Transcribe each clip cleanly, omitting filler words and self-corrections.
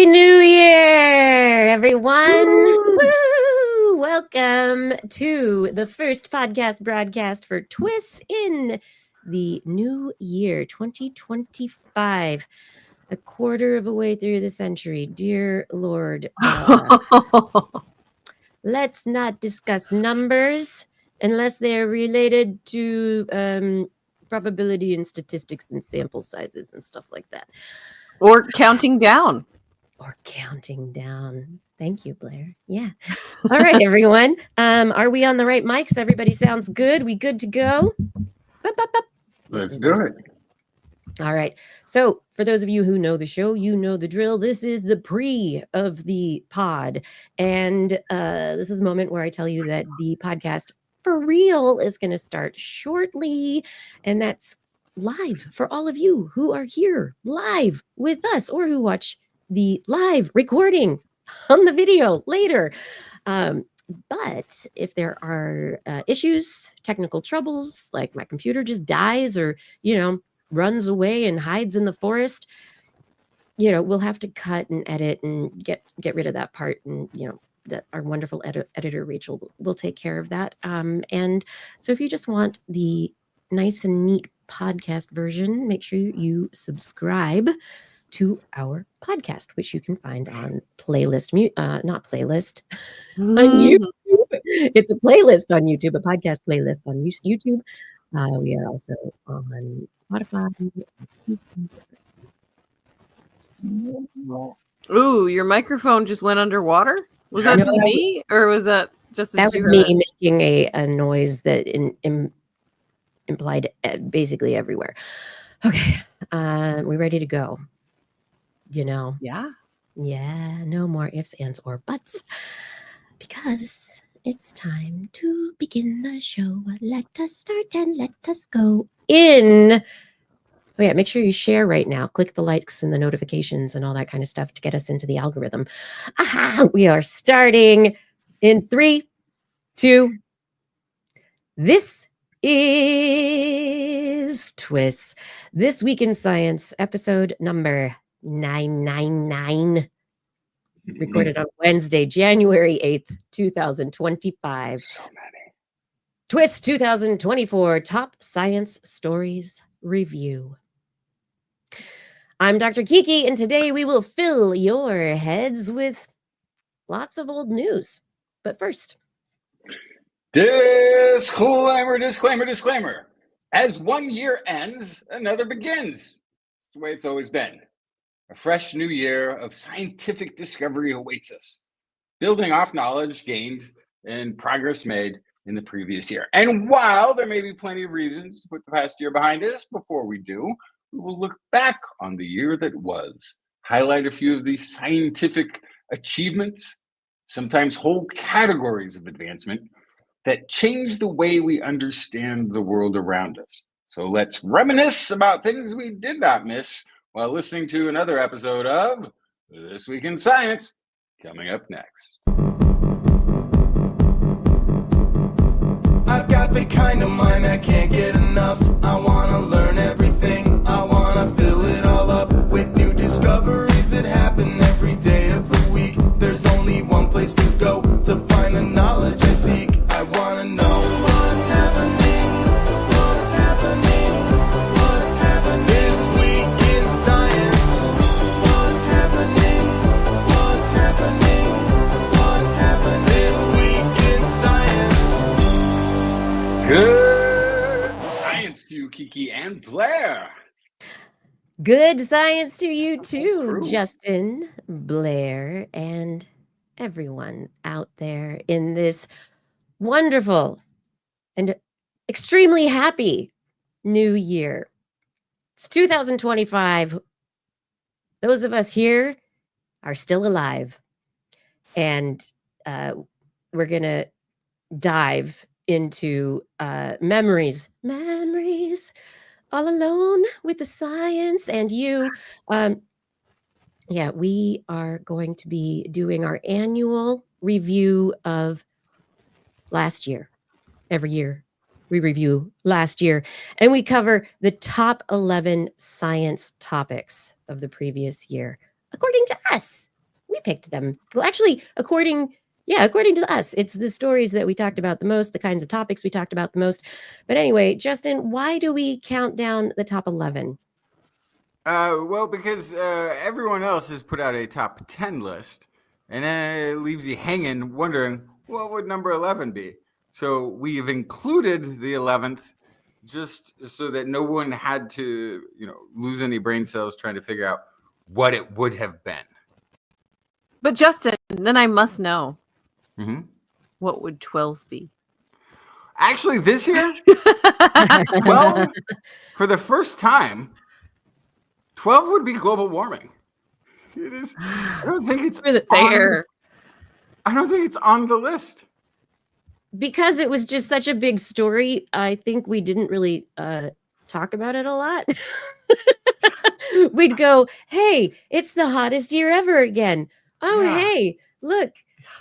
Happy New Year, everyone. Woo! Welcome to the first podcast broadcast for TWIS in the new year, 2025. A quarter of a way through the century. Dear Lord. Let's not discuss numbers unless they're related to probability and statistics and sample sizes and stuff like that. Or counting down. Thank you, Blair. Yeah. All right, everyone. Are we on the right mics? Everybody sounds good. We good to go? Let's do it. All right. So for those of you who know the show, you know the drill. This is the pre of the pod. And this is a moment where I tell you that the podcast for real is going to start shortly. And that's live for all of you who are here live with us or who watch the live recording on the video later. But if there are issues, technical troubles, like my computer just dies or, runs away and hides in the forest, we'll have to cut and edit and get rid of that part. And, that our wonderful editor, Rachel, will take care of that. And so if you just want the nice and neat podcast version, make sure you subscribe to our podcast, which you can find on playlist, not playlist, on YouTube. It's a playlist on YouTube, a podcast playlist on YouTube. We are also on Spotify. Ooh, your microphone just went underwater? Was that just me? Or was that just that was me making a noise that implied basically everywhere. Okay. We ready to go? Yeah. No more ifs, ands, or buts. Because it's time to begin the show. Let us start and let us go in. Oh yeah, make sure you share right now. Click the likes and the notifications and all that kind of stuff to get us into the algorithm. Aha! We are starting in 3, 2. This is TWIS. This Week in Science, episode number 999. Recorded on Wednesday, January 8th, 2025. So many. TWIS 2024 Top Science Stories Review. I'm Dr. Kiki, and today we will fill your heads with lots of old news. But first, disclaimer. As one year ends, another begins. It's the way it's always been. A fresh new year of scientific discovery awaits us, building off knowledge gained and progress made in the previous year. And while there may be plenty of reasons to put the past year behind us, before we do, we will look back on the year that was, highlight a few of the scientific achievements, sometimes whole categories of advancement that change the way we understand the world around us. So let's reminisce about things we did not miss while listening to another episode of This Week in Science, coming up next. I've got the kind of mind that can't get enough. I want to learn everything. I want to fill it all up with new discoveries that happen every day of the week. There's only one place to go to find the knowledge I seek. I want to know what's happening. This week in science. What's happening this week in science? Good science to you, Kiki and Blair. good science to you too, Justin, Blair, and everyone out there in this wonderful and extremely happy new year. It's 2025. Those of us here are still alive. And we're going to dive into memories all alone with the science and you. We are going to be doing our annual review of last year. Every year we review last year, and we cover the top 11 science topics of the previous year, according to us. handpicked them. Well, actually, according to us, it's the stories that we talked about the most, the kinds of topics we talked about the most. But anyway, Justin, why do we count down the top 11? Well, because everyone else has put out a top 10 list, and then it leaves you hanging, wondering what would number 11 be. So we've included the 11th just so that no one had to, lose any brain cells trying to figure out what it would have been. But Justin, then I must know. Mm-hmm. What would 12 be? Actually, this year, 12, for the first time, 12 would be global warming. It is. I don't think it's fair. I don't think it's on the list. Because it was just such a big story, I think we didn't really talk about it a lot. We'd go, hey, it's the hottest year ever again. Oh, Yeah. Hey, look,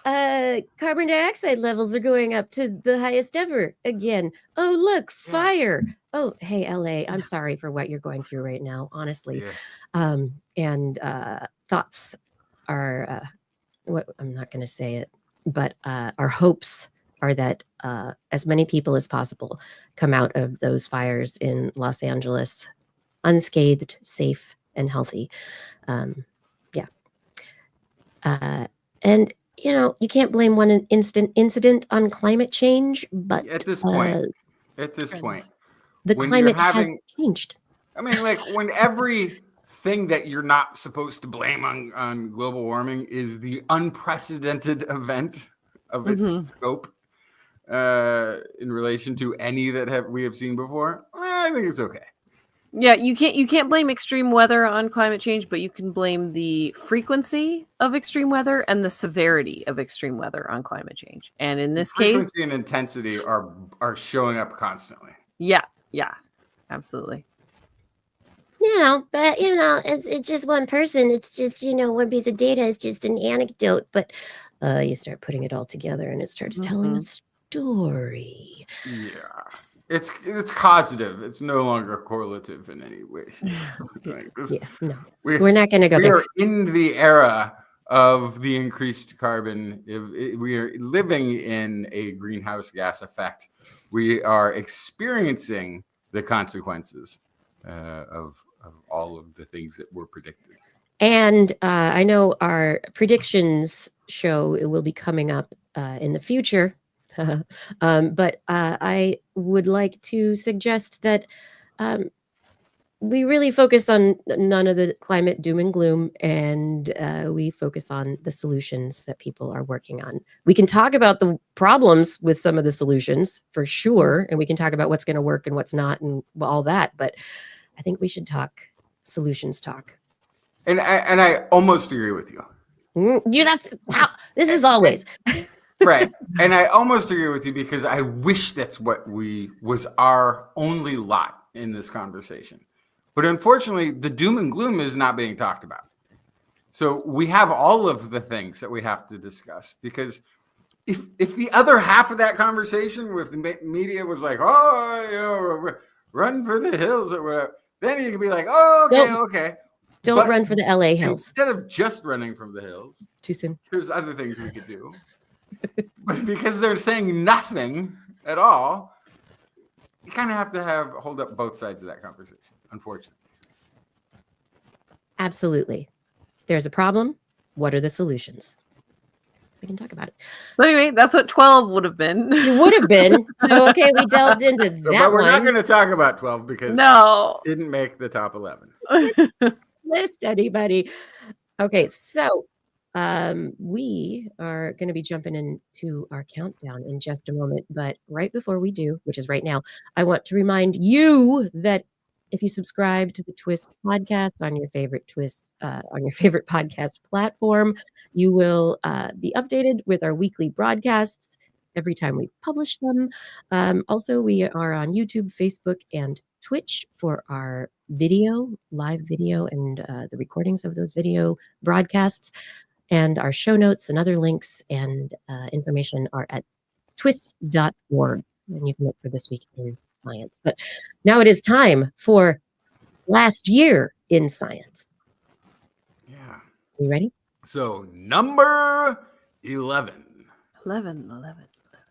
carbon dioxide levels are going up to the highest ever again. Oh, look, fire. Oh, hey, LA, I'm sorry for what you're going through right now, honestly. Yeah. And thoughts are, what I'm not going to say it, but our hopes are that as many people as possible come out of those fires in Los Angeles unscathed, safe, and healthy. And you can't blame one incident on climate change, but At this point, the when climate you're has changed. I mean, like when everything that you're not supposed to blame on global warming is the unprecedented event of its scope in relation to any that we have seen before, I think it's okay. Yeah, you can't blame extreme weather on climate change, but you can blame the frequency of extreme weather and the severity of extreme weather on climate change. And in this case, frequency and intensity are showing up constantly. Yeah, absolutely. But it's just one person. It's just one piece of data. It's just an anecdote. But you start putting it all together, and it starts telling a story. Yeah. It's causative. It's no longer correlative in any way. No, we're not going to go there. We are in the era of the increased carbon. We are living in a greenhouse gas effect. We are experiencing the consequences of all of the things that were predicted. And I know our predictions show it will be coming up in the future. But I would like to suggest that we really focus on none of the climate doom and gloom, and we focus on the solutions that people are working on. We can talk about the problems with some of the solutions for sure, and we can talk about what's going to work and what's not and all that, but I think we should talk solutions talk. And I almost agree with you. That's how this is always. Right. And I almost agree with you because I wish that's what was our only lot in this conversation. But unfortunately, the doom and gloom is not being talked about. So we have all of the things that we have to discuss, because if the other half of that conversation with the media was like, run for the hills or whatever, then you could be like, okay. Don't run for the LA hills. Instead of just running from the hills. Too soon. There's other things we could do. But because they're saying nothing at all, you kind of have to hold up both sides of that conversation, unfortunately. Absolutely. There's a problem. What are the solutions? We can talk about it. But anyway, that's what 12 would have been. It would have been. So, okay, we delved into that. But we're not going to talk about 12 because it didn't make the top 11. List anybody. Okay, so we are going to be jumping into our countdown in just a moment. But right before we do, which is right now, I want to remind you that if you subscribe to the TWIS podcast on your favorite podcast platform, you will be updated with our weekly broadcasts every time we publish them. Also, we are on YouTube, Facebook, and Twitch for our live video, and the recordings of those video broadcasts. And our show notes and other links and information are at twis.org. And you can look for This Week in Science. But now it is time for Last Year in Science. Yeah. You ready? So number 11. 11.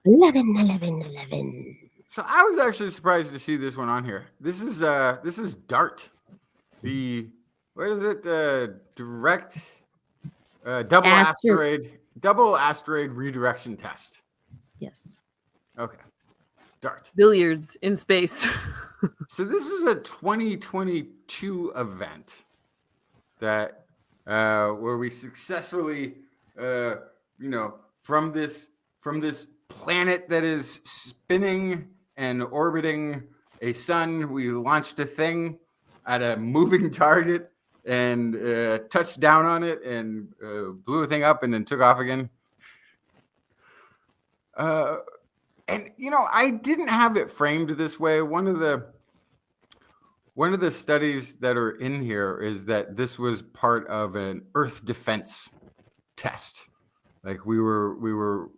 11. So I was actually surprised to see this one on here. This is DART. What is it? Direct double asteroid redirection test. Yes. Okay. DART. Billiards in space. So this is a 2022 event that where we successfully from this planet that is spinning and orbiting a sun, we launched a thing at a moving target and touched down on it and blew the thing up and then took off again. And I didn't have it framed this way. One of the studies that are in here is that this was part of an Earth defense test. Like we were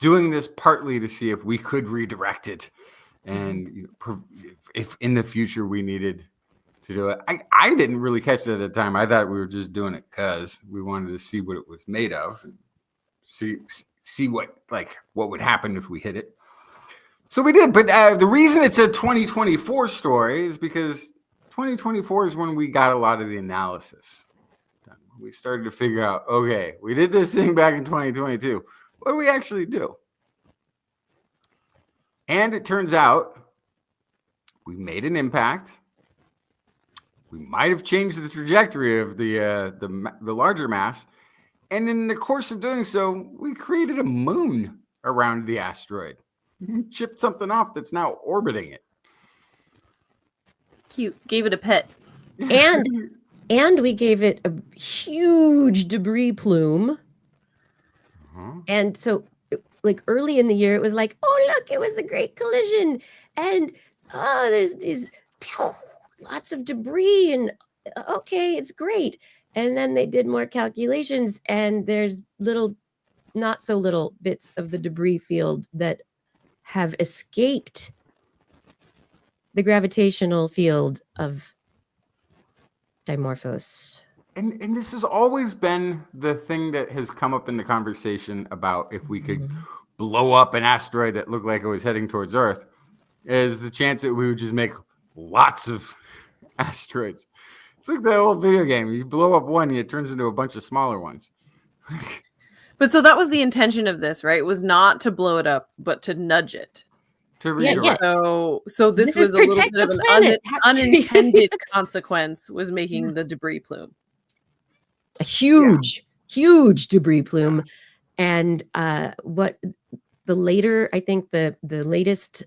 doing this partly to see if we could redirect it, and if in the future we needed to do it. I didn't really catch it at the time. I thought we were just doing it because we wanted to see what it was made of and see what would happen if we hit it. So we did, but the reason it's a 2024 story is because 2024 is when we got a lot of the analysis done. We started to figure out, okay, we did this thing back in 2022. What do we actually do? And it turns out we made an impact. We might have changed the trajectory of the larger mass. And in the course of doing so, we created a moon around the asteroid. Chipped something off that's now orbiting it. Cute. Gave it a pet. And we gave it a huge debris plume. And so early in the year, it was like, oh, look, it was a great collision. And there's these lots of debris and okay, it's great. And then they did more calculations and there's not so little bits of the debris field that have escaped the gravitational field of Dimorphos. And this has always been the thing that has come up in the conversation about if we could blow up an asteroid that looked like it was heading towards Earth, is the chance that we would just make lots of asteroids. It's like the old video game. You blow up one, it turns into a bunch of smaller ones. But so that was the intention of this, right? It was not to blow it up, but to nudge it. To redirect. So this was a little bit of an unintended consequence, was making the debris plume. A huge debris plume. And what the later, I think the latest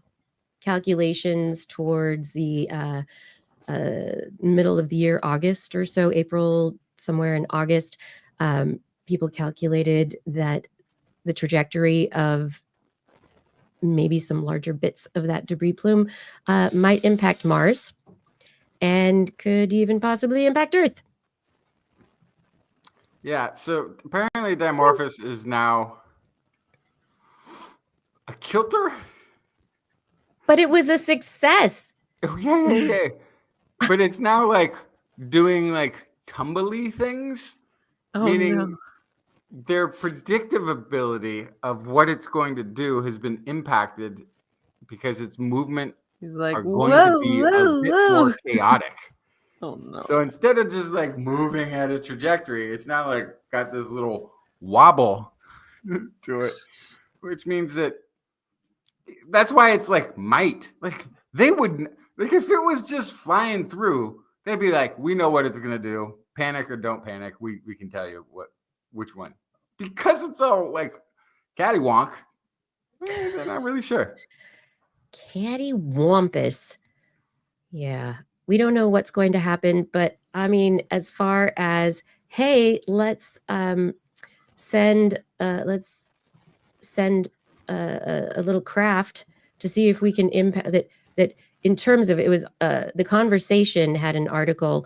calculations towards the middle of the year, August or so, April, somewhere in August, people calculated that the trajectory of maybe some larger bits of that debris plume might impact Mars and could even possibly impact Earth. Yeah, so apparently Dimorphos is now a kilter. But it was a success. Oh, yeah. But it's now doing tumbly things. Meaning their predictive ability of what it's going to do has been impacted because its movement are going to be a bit more chaotic. Oh no. So instead of just moving at a trajectory, it's now got this little wobble to it, which means that's why it's might. They wouldn't, if it was just flying through, they'd be we know what it's going to do. Panic or don't panic. We can tell you which one. Because it's all cattywonk, they're not really sure. Cattywampus. Yeah. We don't know what's going to happen, but I mean, as far as, hey, let's send a little craft to see if we can impact that in terms of, it was the Conversation had an article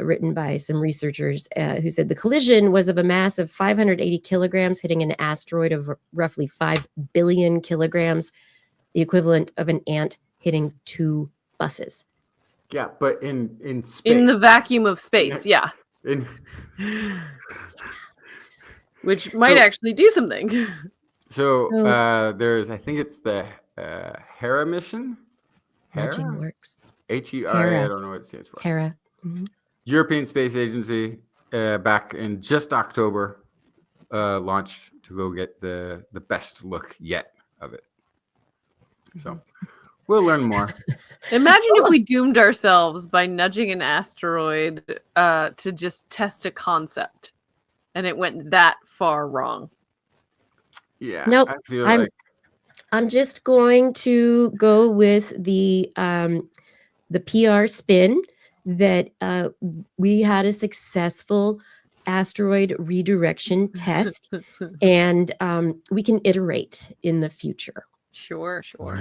written by some researchers who said the collision was of a mass of 580 kilograms hitting an asteroid of roughly 5 billion kilograms, the equivalent of an ant hitting 2 buses. Yeah, but in space. In the vacuum of space, yeah. Which might actually do something. So there's, I think it's the Hera mission. Nudging Hera? works. HERA, Hera. I don't know what it stands for. Hera. Mhm. European Space Agency back in just October launched to go get the best look yet of it. So we'll learn more. Imagine if we doomed ourselves by nudging an asteroid to just test a concept, and it went that far wrong. Yeah. Nope. I feel I'm just going to go with the PR spin that we had a successful asteroid redirection test, and we can iterate in the future. Sure. Sure.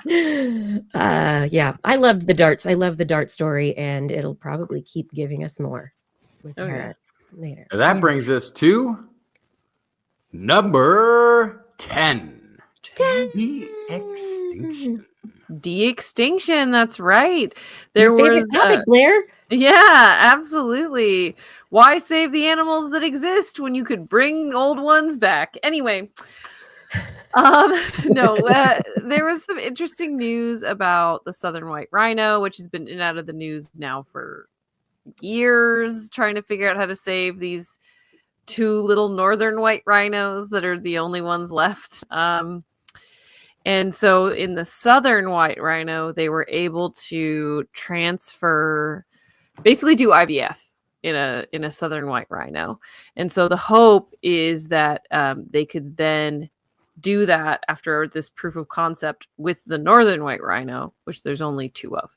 Mhm. Yeah, I loved the darts. I love the dart story, and it'll probably keep giving us more with Oh, Hera later. that brings us to number 10. De-Extinction. De-Extinction, that's right. Your favorite topic, Blair? Yeah, absolutely. Why save the animals that exist when you could bring old ones back? Anyway, there was some interesting news about the southern white rhino, which has been in and out of the news now for years, trying to figure out how to save these two little northern white rhinos that are the only ones left. And so in the southern white rhino, they were able to basically do IVF in a southern white rhino. And so the hope is that they could then do that after this proof of concept with the northern white rhino, which there's only 2 of.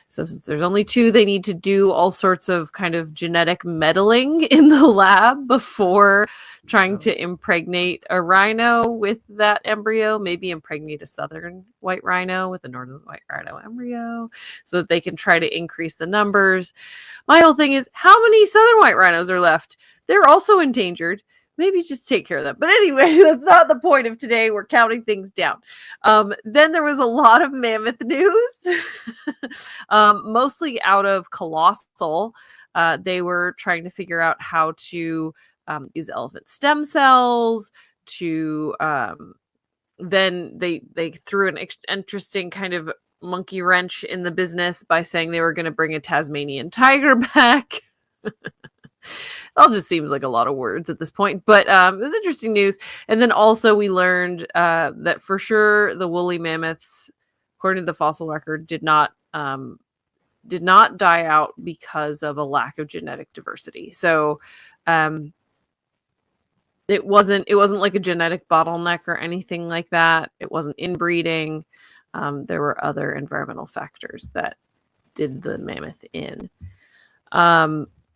So since there's only 2, they need to do all sorts of kind of genetic meddling in the lab before trying to impregnate a rhino with that embryo, maybe impregnate a southern white rhino with a northern white rhino embryo so that they can try to increase the numbers. My whole thing is, how many southern white rhinos are left? They're also endangered. Maybe just take care of that. But anyway, that's not the point of today. We're counting things down. Then there was a lot of mammoth news, mostly out of Colossal. They were trying to figure out how to use elephant stem cells to then they threw an interesting kind of monkey wrench in the business by saying they were going to bring a Tasmanian tiger back. It all just seems like a lot of words at this point, but it was interesting news. And then also we learned that for sure the woolly mammoths, according to the fossil record, did not die out because of a lack of genetic diversity. So it wasn't like a genetic bottleneck or anything like that. It wasn't inbreeding. There were other environmental factors that did the mammoth in.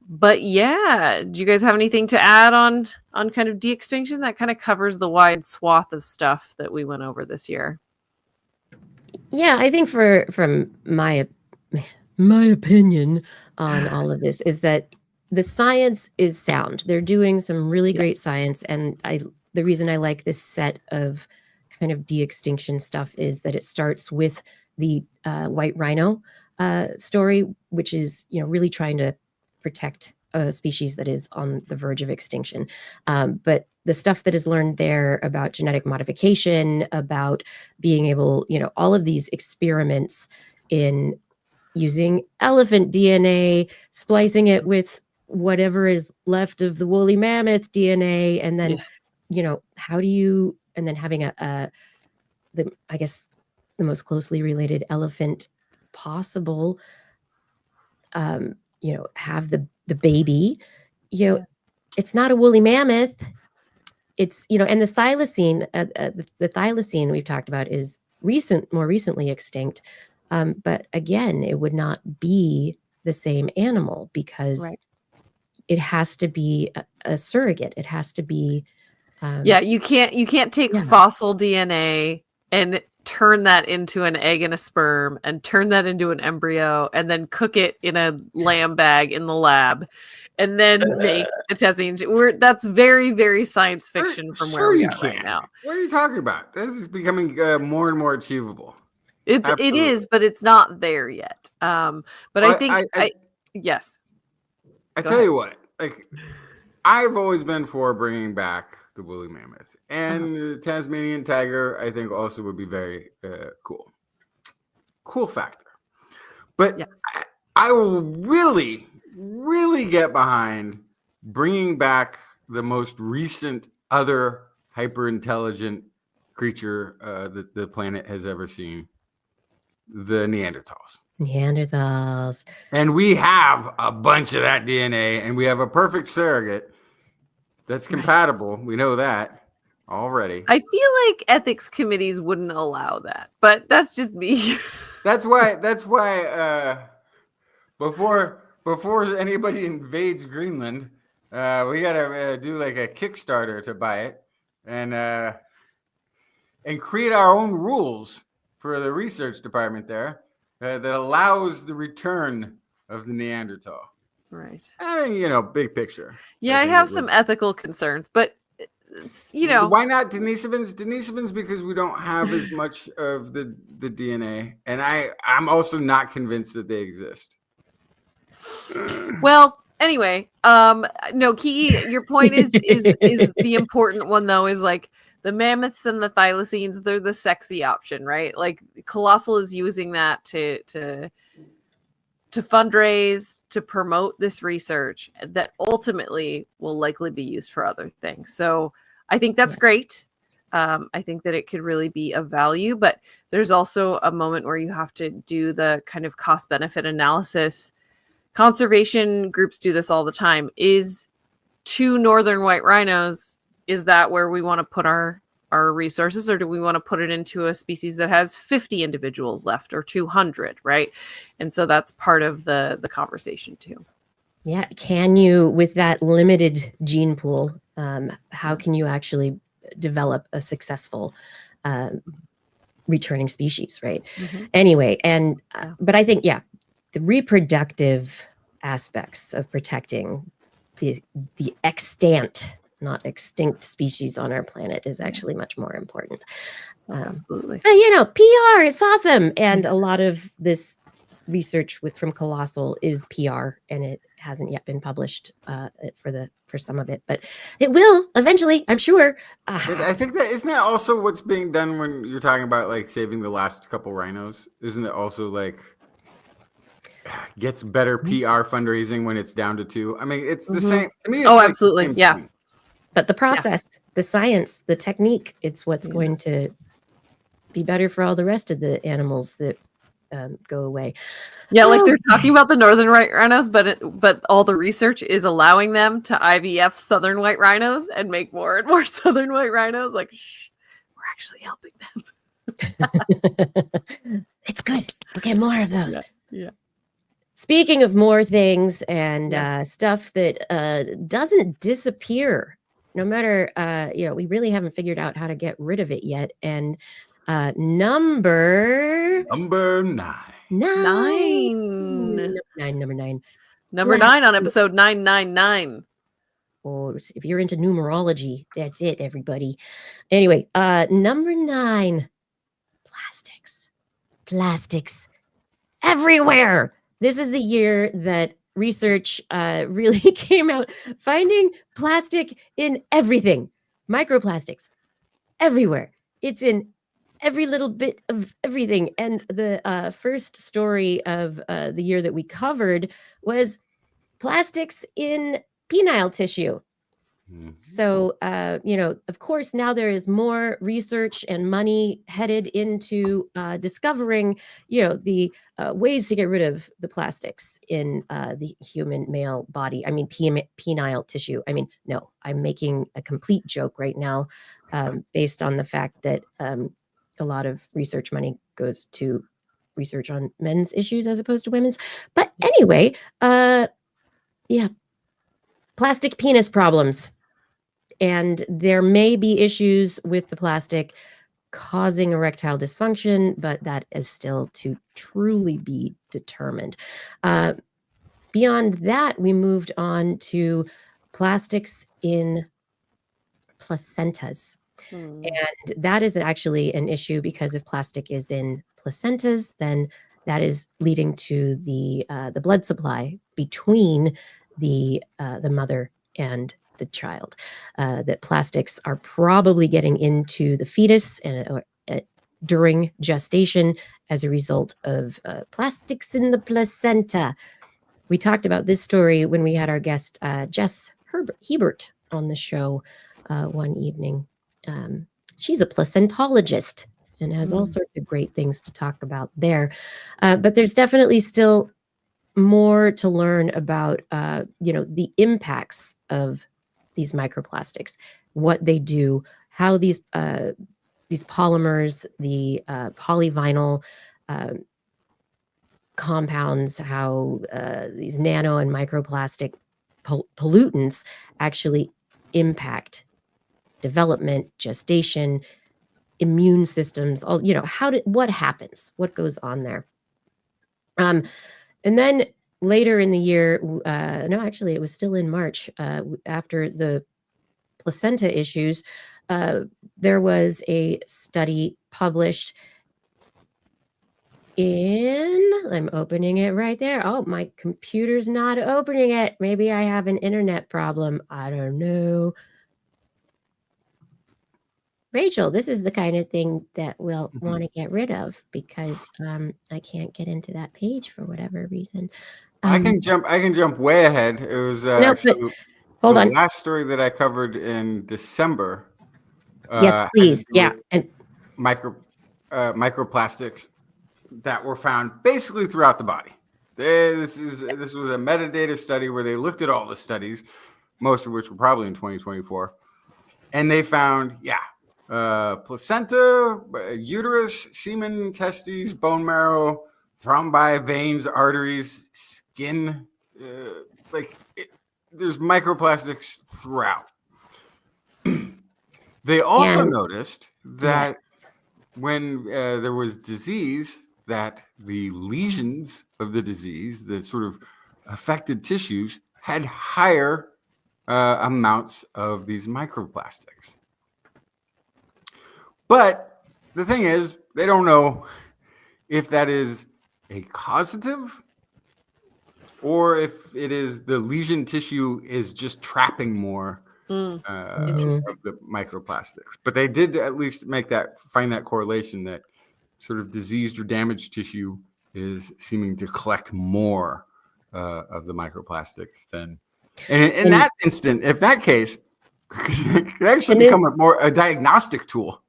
But yeah, do you guys have anything to add on kind of de-extinction? That kind of covers the wide swath of stuff that we went over this year. Yeah, I think from my opinion on all of this is that the science is sound. They're doing some really great science, and the reason I like this set of kind of de-extinction stuff is that it starts with the white rhino story, which is really trying to protect a species that is on the verge of extinction. But the stuff that is learned there about genetic modification, about being able, all of these experiments in using elephant DNA, splicing it with whatever is left of the woolly mammoth DNA, and then, how do you, and then having I guess the most closely related elephant possible, have the baby, it's not a woolly mammoth. It's, and the thylacine, the thylacine we've talked about is more recently extinct. But again, it would not be the same animal because it has to be a surrogate. It has to be. You can't take fossil DNA and turn that into an egg and a sperm and turn that into an embryo and then cook it in a lamb bag in the lab and then make a Tasmanian. That's very, very science fiction from where we are right now. What are you talking about? This is becoming more and more achievable. It Absolutely. is, but it's not there yet. But I think yes. I Go tell ahead. you what, like I've always been for bringing back the woolly mammoth, and the Tasmanian tiger. I think also would be very cool factor. But Yeah. I will really, really get behind bringing back the most recent other hyper intelligent creature that the planet has ever seen, the Neanderthals. Neanderthals. And we have a bunch of that DNA, and we have a perfect surrogate that's compatible. We know that already. I feel like ethics committees wouldn't allow that, but that's just me. That's why before anybody invades Greenland, we gotta do like a Kickstarter to buy it, and create our own rules for the research department there that allows the return of the Neanderthal. Right. I mean, big picture. Yeah, I have some ethical concerns, but why not Denisovans? Denisovans because we don't have as much of the DNA, and I'm also not convinced that they exist. Well, anyway, no, Kiki, your point is the important one though, is like the mammoths and the thylacines, they're the sexy option, right? Like Colossal is using that to fundraise, to promote this research that ultimately will likely be used for other things. So I think that's great. I think that it could really be of value, but there's also a moment where you have to do the kind of cost benefit analysis. Conservation groups do this all the time. Is 2 northern white rhinos, is that where we want to put our resources, or do we want to put it into a species that has 50 individuals left or 200, right? And so that's part of the conversation too. Yeah. Can you, with that limited gene pool, how can you actually develop a successful returning species, right? Anyway, and but I think, the reproductive aspects of protecting the extant, not extinct species on our planet is actually much more important. Absolutely. But, PR, it's awesome. And a lot of this research from Colossal is PR, and it hasn't yet been published for some of it, but it will eventually, I'm sure. I think that isn't that also what's being done when you're talking about like saving the last couple rhinos? Isn't it also like gets better PR fundraising when it's down to 2? I mean, it's the same to me. It's like absolutely, yeah. thing. But the process, the science, the technique, it's what's going to be better for all the rest of the animals that go away. Yeah, like they're talking about the northern white rhinos, but all the research is allowing them to IVF southern white rhinos and make more and more southern white rhinos. Like, shh, we're actually helping them. It's good. We'll get more of those. Yeah. Speaking of more things and stuff that doesn't disappear, no matter, we really haven't figured out how to get rid of it yet. And number 9. Number 9. Number 9 on episode 999. Oh, if you're into numerology, that's it, everybody. Anyway, number 9, plastics everywhere. This is the year that research really came out, finding plastic in everything, microplastics everywhere. It's in every little bit of everything. And the first story of the year that we covered was plastics in penile tissue. So, of course, now there is more research and money headed into discovering, the ways to get rid of the plastics in the human male body. I mean, penile tissue. I mean, no, I'm making a complete joke right now based on the fact that a lot of research money goes to research on men's issues as opposed to women's. But anyway, plastic penis problems. And there may be issues with the plastic causing erectile dysfunction, but that is still to truly be determined. Beyond that, we moved on to plastics in placentas. And that is actually an issue because if plastic is in placentas, then that is leading to the blood supply between the mother and the child. That plastics are probably getting into the fetus and during gestation as a result of plastics in the placenta. We talked about this story when we had our guest Jess Hebert on the show one evening. She's a placentologist and has all sorts of great things to talk about there. But there's definitely still more to learn about, the impacts of these microplastics, what they do, how these polymers, the polyvinyl compounds, how these nano and microplastic pollutants actually impact development, gestation, immune systems, all, what happens, what goes on there. And then later in the year, no, actually it was still in March, after the placenta issues, there was a study published I'm opening it right there. Oh, my computer's not opening it. Maybe I have an internet problem. I don't know. Rachel, this is the kind of thing that we'll want to get rid of because I can't get into that page for whatever reason. I can jump way ahead. It was No, but hold on. last story that I covered in December. Yes, please. Yeah, and microplastics that were found basically throughout the body. This was a metadata study where they looked at all the studies, most of which were probably in 2024, and they found placenta, uterus, semen, testes, bone marrow, thrombi, veins, arteries, skin. There's microplastics throughout. They also noticed that when there was disease, that the lesions of the disease, the sort of affected tissues, had higher amounts of these microplastics. But the thing is, they don't know if that is a causative or if it is the lesion tissue is just trapping more of the microplastics. But they did at least find that correlation that sort of diseased or damaged tissue is seeming to collect more of the microplastic than. And in that instant, if that case, it could actually become a diagnostic tool.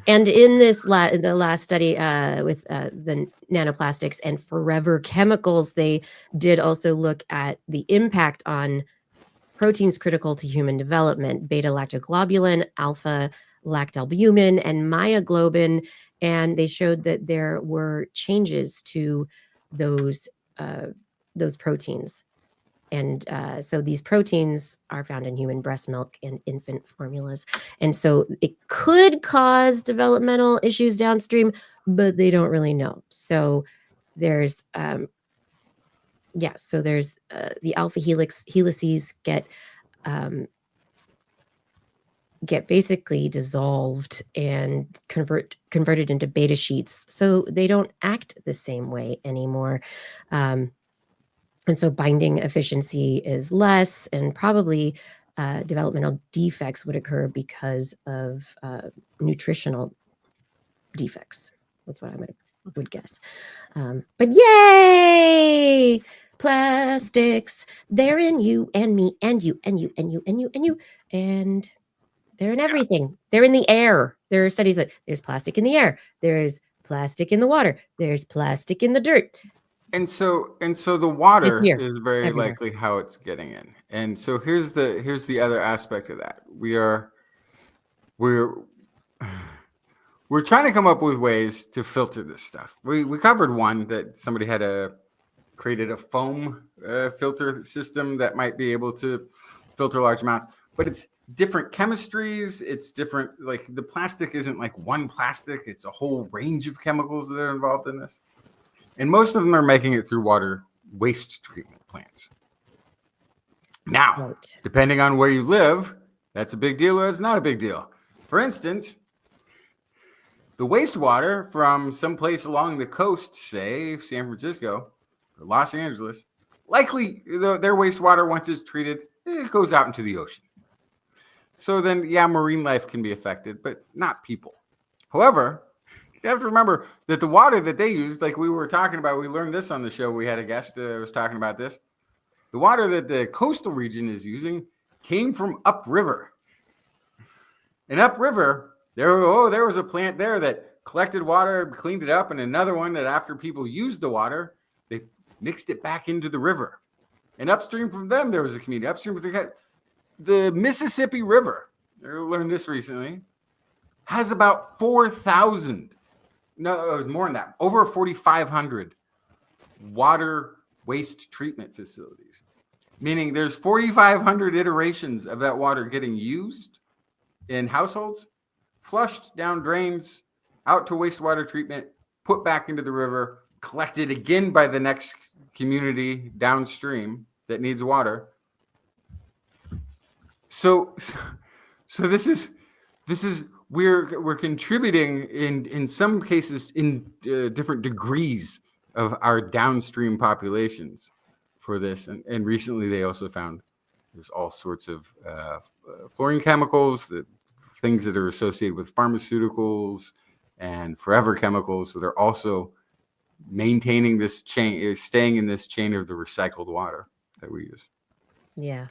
And in this the last study with the nanoplastics and forever chemicals, they did also look at the impact on proteins critical to human development: beta-lactoglobulin, alpha-lactalbumin, and myoglobin. And they showed that there were changes to those proteins. And so these proteins are found in human breast milk and infant formulas. And so it could cause developmental issues downstream, but they don't really know. So there's, the alpha helices get basically dissolved and converted into beta sheets. So they don't act the same way anymore. And so binding efficiency is less, and probably developmental defects would occur because of nutritional defects. That's what I would guess. But yay! Plastics, they're in you and me and you and you and you and you and you. And they're in everything. They're in the air. There are studies that there's plastic in the air. There's plastic in the water. There's plastic in the dirt. And so the water is very everywhere. likely how it's getting in. And so here's the other aspect of that. We're trying to come up with ways to filter this stuff. We covered one that somebody had created a foam filter system that might be able to filter large amounts, but it's different chemistries. It's different. Like the plastic isn't like one plastic. It's a whole range of chemicals that are involved in this. And most of them are making it through water waste treatment plants. Now, depending on where you live, that's a big deal or it's not a big deal. For instance, the wastewater from someplace along the coast, say San Francisco or Los Angeles, likely their wastewater, once it's treated, it goes out into the ocean. So then, yeah, marine life can be affected, but not people. However, you have to remember that the water that they use, like we were talking about, we learned this on the show. We had a guest was talking about this. The water that the coastal region is using came from upriver. And upriver, there was a plant there that collected water, cleaned it up, and another one that after people used the water, they mixed it back into the river. And upstream from them, there was a community. Upstream from the Mississippi River, I learned this recently, has about 4,000. No, more than that. Over 4,500 water waste treatment facilities. Meaning there's 4,500 iterations of that water getting used in households, flushed down drains, out to wastewater treatment, put back into the river, collected again by the next community downstream that needs water. So this is we're contributing in some cases in different degrees of our downstream populations for this. And recently they also found there's all sorts of fluorine chemicals, things that are associated with pharmaceuticals and forever chemicals that are also maintaining this chain, staying in this chain of the recycled water that we use. Yeah.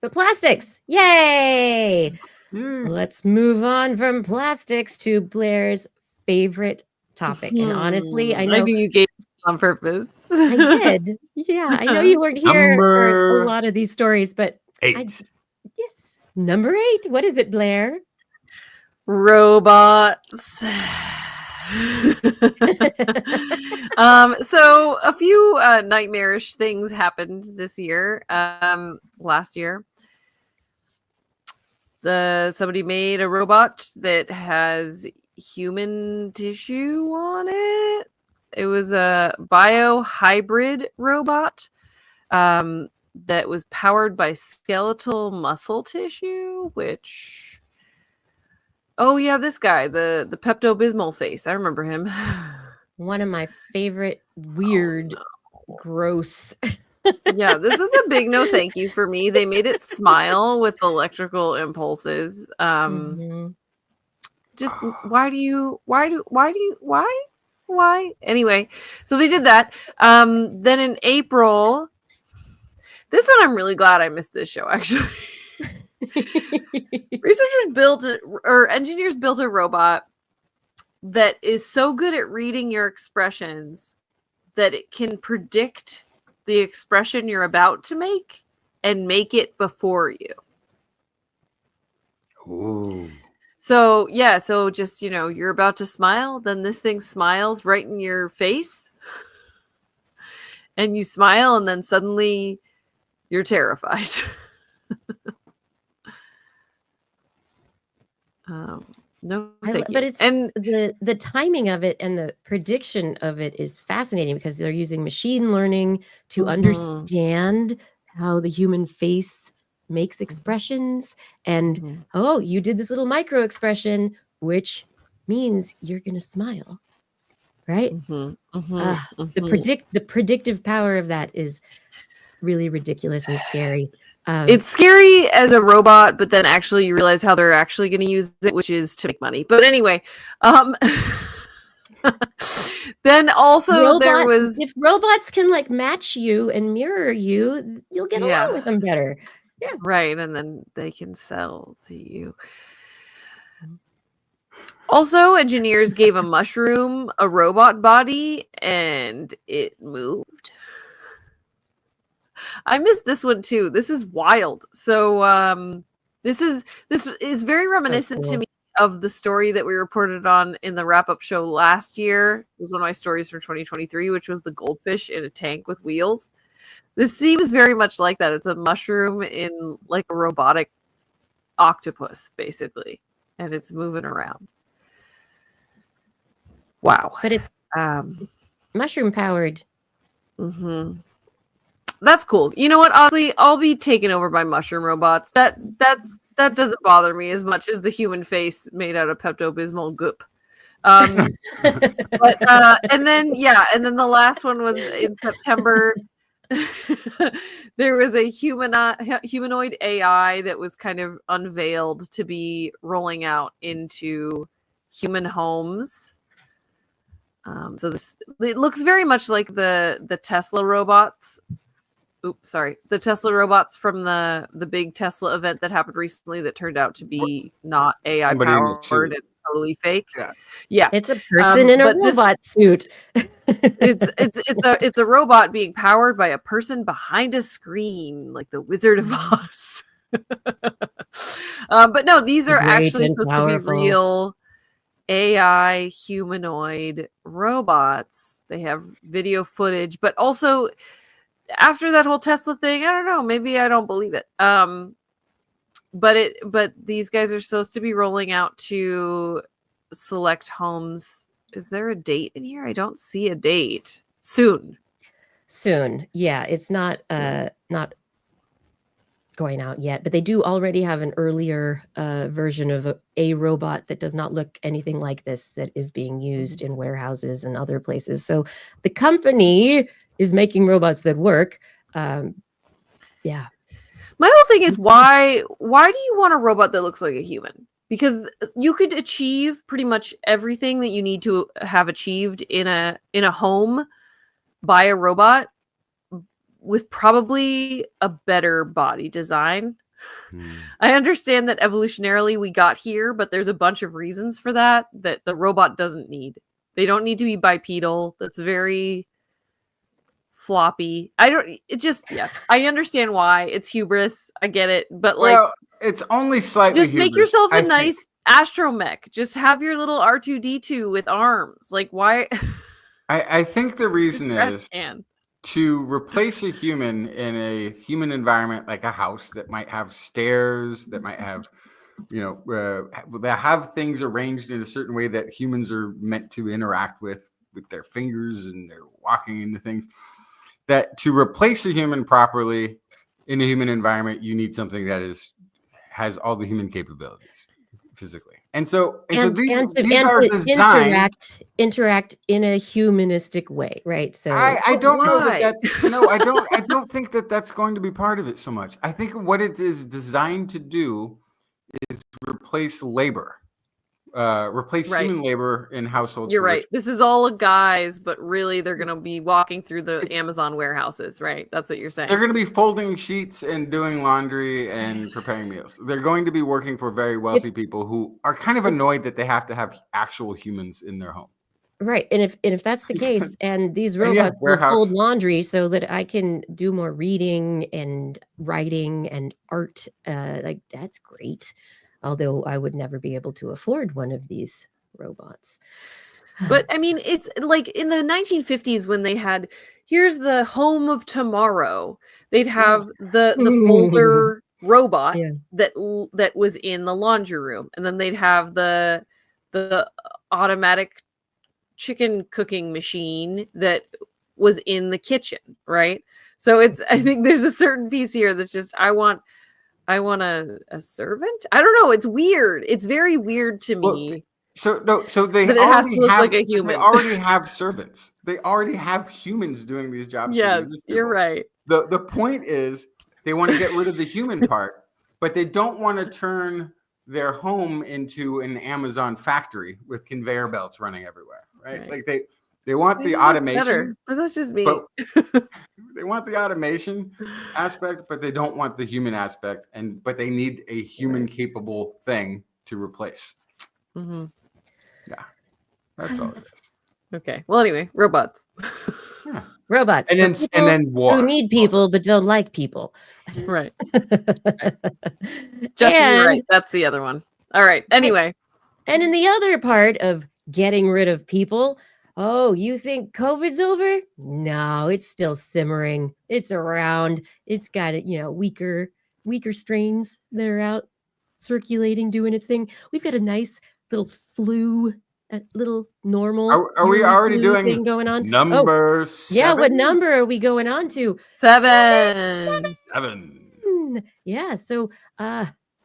But plastics, yay! Let's move on from plastics to Blair's favorite topic. And honestly, I know I think you gave it on purpose. I did. Yeah, I know you weren't here for a lot of these stories, but 8. Yes, number 8. What is it, Blair? Robots. So a few nightmarish things happened this year. Last year, somebody made a robot that has human tissue on it. It was a biohybrid robot that was powered by skeletal muscle tissue, which... Oh, yeah, this guy, the Pepto-Bismol face. I remember him. One of my favorite weird, gross... Yeah, this is a big no thank you for me. They made it smile with electrical impulses. Just why? Anyway, so they did that. Then in April, this one I'm really glad I missed this show, actually. Engineers built a robot that is so good at reading your expressions that it can predict the expression you're about to make and make it before you. Ooh. So yeah, so just, you're about to smile, then this thing smiles right in your face, and you smile, and then suddenly you're terrified. No, thank you. But it's the timing of it and the prediction of it is fascinating because they're using machine learning to understand how the human face makes expressions. And you did this little micro expression, which means you're going to smile, right? The predictive power of that is really ridiculous and scary. It's scary as a robot, but then actually you realize how they're actually going to use it, which is to make money. But anyway, then also if robots can like match you and mirror you, you'll get along with them better. Yeah, right. And then they can sell to you. Also, engineers gave a mushroom a robot body, and it moved. I missed this one too. This is wild. So this is very reminiscent to me of the story that we reported on in the wrap-up show last year. It was one of my stories from 2023, which was the goldfish in a tank with wheels. This seems very much like that. It's a mushroom in like a robotic octopus, basically, and it's moving around. Wow. But it's mushroom powered. That's cool. You know what? Honestly, I'll be taken over by mushroom robots. That doesn't bother me as much as the human face made out of Pepto-Bismol goop. But and then the last one was in September. There was a humanoid AI that was kind of unveiled to be rolling out into human homes. So it looks very much like the Tesla robots. The Tesla robots from the big Tesla event that happened recently that turned out to be not AI Somebody in the powered suit. and totally fake. Yeah. Yeah. It's a person in a but this- robot suit. it's a robot being powered by a person behind a screen, like the Wizard of Oz. But no, these are Great actually and supposed to be powerful. real AI humanoid robots. They have video footage, but also after that whole Tesla thing, I don't know, maybe I don't believe it. But these guys are supposed to be rolling out to select homes. Is there a date in here? I don't see a date. Soon. Yeah, it's not going out yet, but they do already have an earlier version of a robot that does not look anything like this that is being used in warehouses and other places. So the company is making robots that work. Yeah. My whole thing is why do you want a robot that looks like a human? Because you could achieve pretty much everything that you need to have achieved in a home by a robot with probably a better body design. I understand that evolutionarily we got here, but there's a bunch of reasons for that the robot doesn't need. They don't need to be bipedal. That's very floppy. Yes, I understand why. It's hubris. I get it. But it's only slightly just make hubris, yourself I a think. nice astromech. Just have your little R2D2 with arms. Like, why? I think the reason is can. to replace a human in a human environment, like a house that might have stairs, that might have, that have things arranged in a certain way that humans are meant to interact with their fingers and they're walking into things. That to replace a human properly in a human environment, you need something that has all the human capabilities physically. These are designed interact in a humanistic way, right? So I don't know why? that that's no, I don't think that that's going to be part of it so much. I think what it is designed to do is replace labor. Human labor in households. You're right. This is all guys, but really they're going to be walking through the Amazon warehouses, right? That's what you're saying. They're going to be folding sheets and doing laundry and preparing meals. They're going to be working for very wealthy people who are kind of annoyed that they have to have actual humans in their home. Right. And if that's the case, and these robots will fold laundry so that I can do more reading and writing and art, that's great. Although I would never be able to afford one of these robots. But I mean, it's like in the 1950s when they had, here's the home of tomorrow. They'd have the folder robot that was in the laundry room, and then they'd have the automatic chicken cooking machine that was in the kitchen, right? So I think there's a certain piece here that's just I want a servant. I don't know. It's weird. It's very weird to me. So they but it has to look like a human. They already have servants. They already have humans doing these jobs. Yes, you're right. The point is they want to get rid of the human part, but they don't want to turn their home into an Amazon factory with conveyor belts running everywhere, right? Like they want the automation. Better, but that's just me. They want the automation aspect, but they don't want the human aspect, but they need a human capable thing to replace. Mm-hmm. Yeah, that's all it is. Okay. Well, anyway, robots. Yeah. Robots. And then war. Who need people but don't like people. Right. Justin, you're right. That's the other one. All right. Anyway. And in the other part of getting rid of people, oh, you think COVID's over? No, it's still simmering. It's around. It's got weaker strains that are out circulating, doing its thing. We've got a nice little flu, a little normal. Are we already doing thing going on? Number 7? Yeah, what number are we going on to? 7. 7. Yeah, so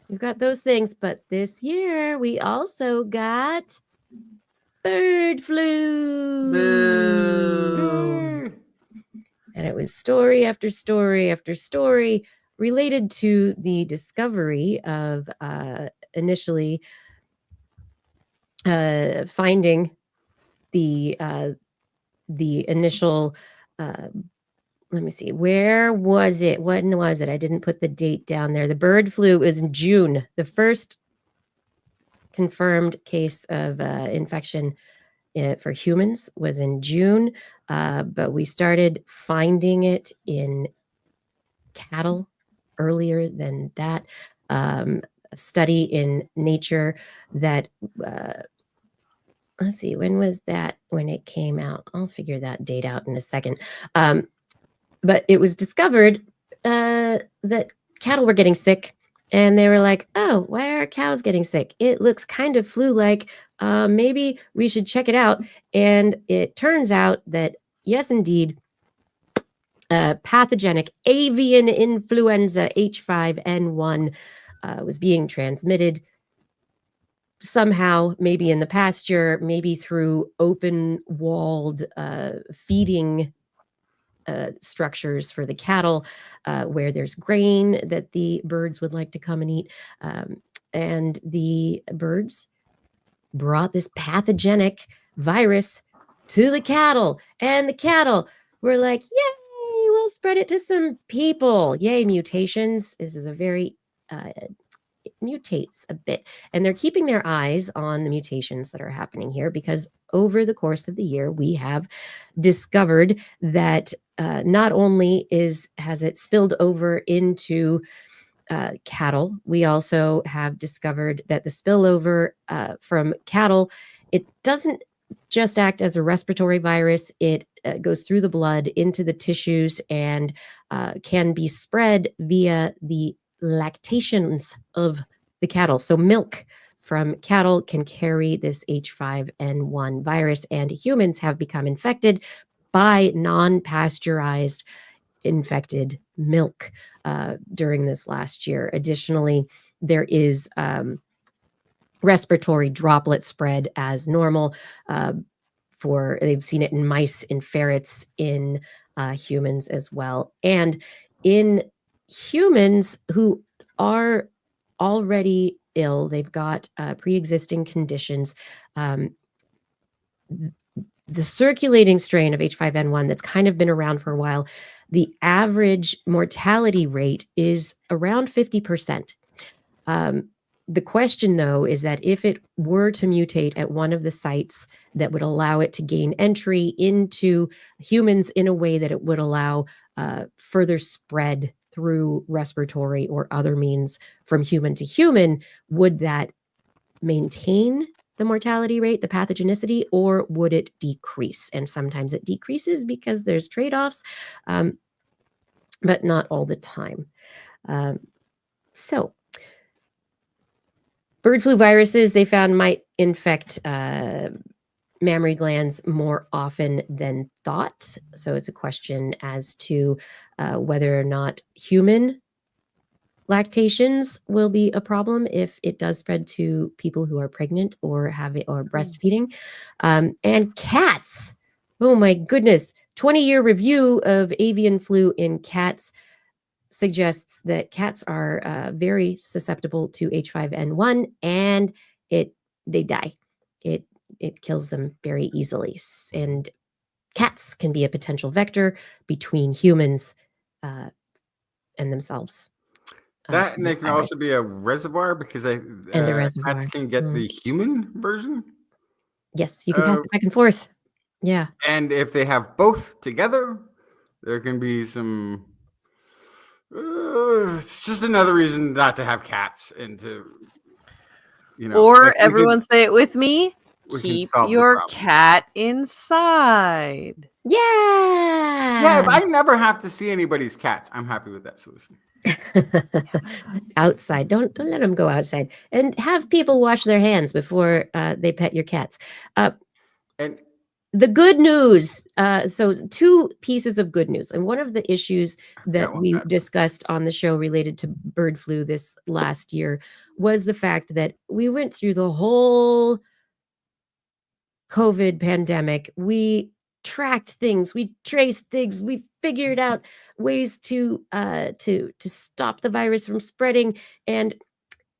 we've got those things, but this year we also got bird flu. Boo. And it was story after story after story related to the discovery of initially finding the initial let me see, where was it? When was it? I didn't put the date down there. The bird flu was in June. The first confirmed case of infection for humans was in June, but we started finding it in cattle earlier than that. A study in Nature that let's see, when was that when it came out? I'll figure that date out in a second. But it was discovered that cattle were getting sick, and they were like, oh, why are cows getting sick? It looks kind of flu-like. Maybe we should check it out. And it turns out that, yes, indeed, pathogenic avian influenza H5N1 was being transmitted somehow, maybe in the pasture, maybe through open-walled feeding structures for the cattle, where there's grain that the birds would like to come and eat. And the birds brought this pathogenic virus to the cattle, and the cattle were like, yay, we'll spread it to some people. Yay, mutations. This is a very it mutates a bit, and they're keeping their eyes on the mutations that are happening here, because over the course of the year we have discovered that not only has it spilled over into cattle, we also have discovered that the spillover from cattle, it doesn't just act as a respiratory virus. It goes through the blood into the tissues and can be spread via the lactations of the cattle. So milk from cattle can carry this H5N1 virus, and humans have become infected by non-pasteurized infected milk during this last year. Additionally, there is respiratory droplet spread as normal. They've seen it in mice, in ferrets, in humans as well. And in humans who are already ill, they've got pre-existing conditions, the circulating strain of H5N1 that's kind of been around for a while, the average mortality rate is around 50%. The question, though, is that if it were to mutate at one of the sites that would allow it to gain entry into humans in a way that it would allow further spread through respiratory or other means from human to human, would that maintain the mortality rate, the pathogenicity, or would it decrease? And sometimes it decreases because there's trade-offs, but not all the time. So bird flu viruses, they found, might infect mammary glands more often than thought. So it's a question as to whether or not human lactations will be a problem if it does spread to people who are pregnant or breastfeeding. And cats. Oh my goodness. 20-year review of avian flu in cats suggests that cats are very susceptible to H5N1, and they die. It kills them very easily. And cats can be a potential vector between humans and themselves. That and they can also be a reservoir, because cats can get the human version. Yes, you can pass it back and forth. Yeah. And if they have both together, there can be some... it's just another reason not to have cats and to, Or everyone say it with me. Keep your cat inside. Yeah. Yeah, but I never have to see anybody's cats. I'm happy with that solution. Outside. Don't let them go outside. And have people wash their hands before they pet your cats. And the good news. So 2 pieces of good news. And one of the issues that we discussed on the show related to bird flu this last year was the fact that we went through the whole COVID pandemic, we tracked things, we traced things, we figured out ways to stop the virus from spreading, and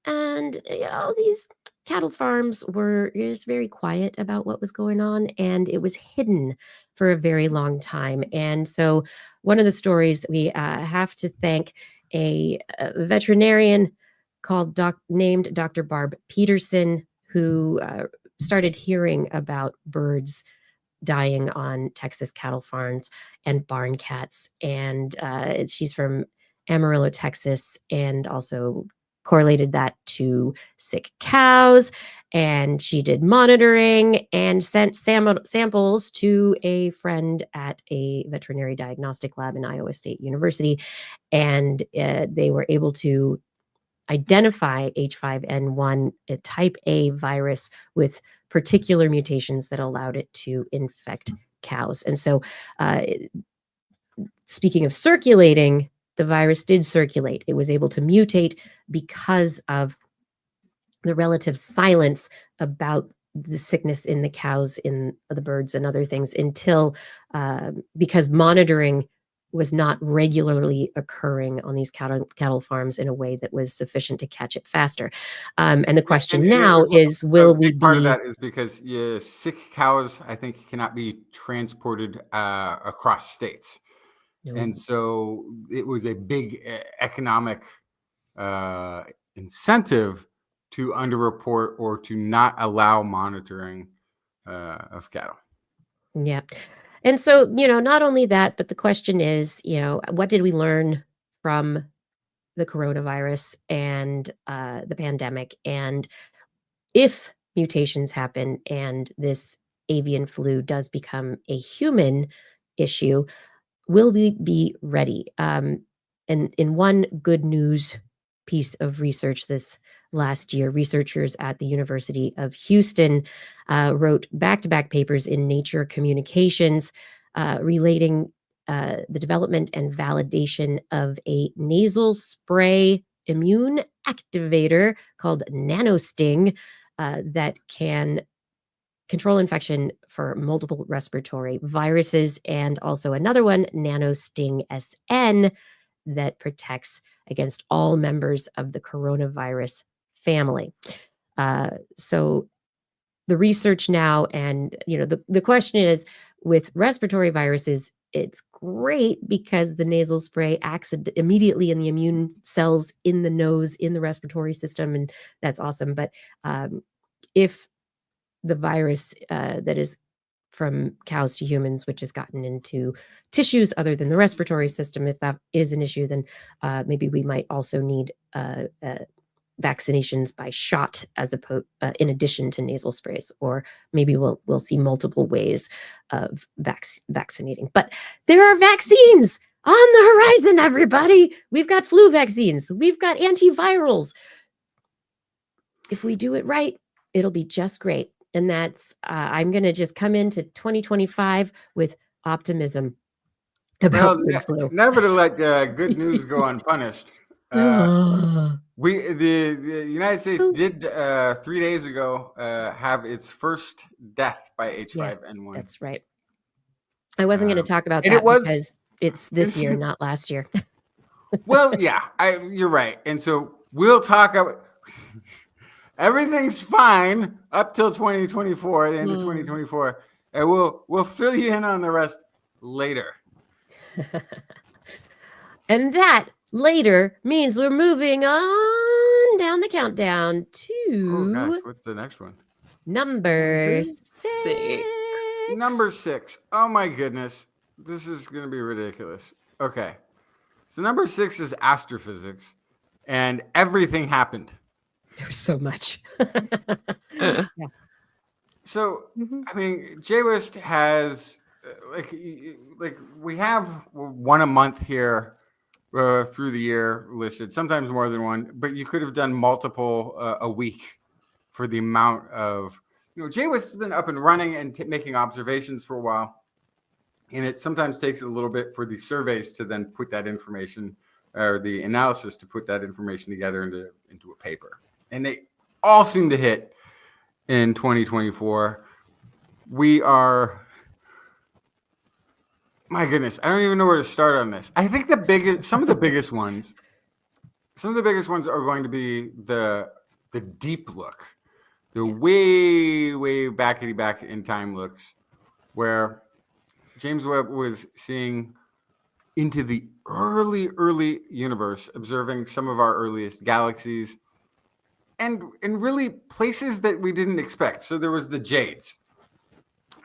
these cattle farms were just very quiet about what was going on, and it was hidden for a very long time. And so, one of the stories we have to thank a veterinarian named Dr. Barb Peterson, who started hearing about birds dying on Texas cattle farms and barn cats. And she's from Amarillo, Texas, and also correlated that to sick cows. And she did monitoring and sent samples to a friend at a veterinary diagnostic lab in Iowa State University. And they were able to identify H5N1, a type A virus with particular mutations that allowed it to infect cows. And so, speaking of circulating, the virus did circulate. It was able to mutate because of the relative silence about the sickness in the cows, in the birds, and other things until because monitoring was not regularly occurring on these cattle farms in a way that was sufficient to catch it faster. And the question now is, will we be... Part of that is because sick cows, I think, cannot be transported across states. No. And so it was a big economic incentive to underreport or to not allow monitoring of cattle. Yeah. And so, not only that, but the question is, what did we learn from the coronavirus and the pandemic? And if mutations happen and this avian flu does become a human issue, will we be ready? And in one good news piece of research this last year, researchers at the University of Houston wrote back-to-back papers in Nature Communications relating the development and validation of a nasal spray immune activator called NanoSting that can control infection for multiple respiratory viruses, and also another one, NanoSting SN, that protects against all members of the coronavirus family. So the research now, and the question is, with respiratory viruses, it's great because the nasal spray acts immediately in the immune cells in the nose, in the respiratory system, and that's awesome. But if the virus that is from cows to humans, which has gotten into tissues other than the respiratory system, if that is an issue, then maybe we might also need vaccinations by shot as opposed in addition to nasal sprays, or maybe we'll see multiple ways of vaccinating. But there are vaccines on the horizon, everybody. We've got flu vaccines, we've got antivirals. If we do it right, it'll be just great. And that's I'm going to just come into 2025 with optimism about flu. Never to let good news go unpunished. The United States did 3 days ago have its first death by H5N1. That's right. I wasn't going to talk about that because it's this year, not last year. Well, yeah, you're right. And so we'll talk about everything's fine up till 2024, the end of 2024, and we'll fill you in on the rest later. And that later means we're moving on down the countdown to gosh, what's the next one? Number 6. Number 6. Oh my goodness. This is going to be ridiculous. Okay. So number 6 is Astrophysics, and everything happened. There was so much. Yeah. So, I mean, JWST has like we have one a month here through the year listed, sometimes more than one, but you could have done multiple a week for the amount of, JWST has been up and running and making observations for a while. And it sometimes takes a little bit for the surveys to then put that information, or the analysis to put that information together into a paper. And they all seem to hit in 2024. we are. My goodness, I don't even know where to start on this. I think some of the biggest ones are going to be the deep look, the way back in time looks, where James Webb was seeing into the early universe, observing some of our earliest galaxies, and really places that we didn't expect. So there was the Jades.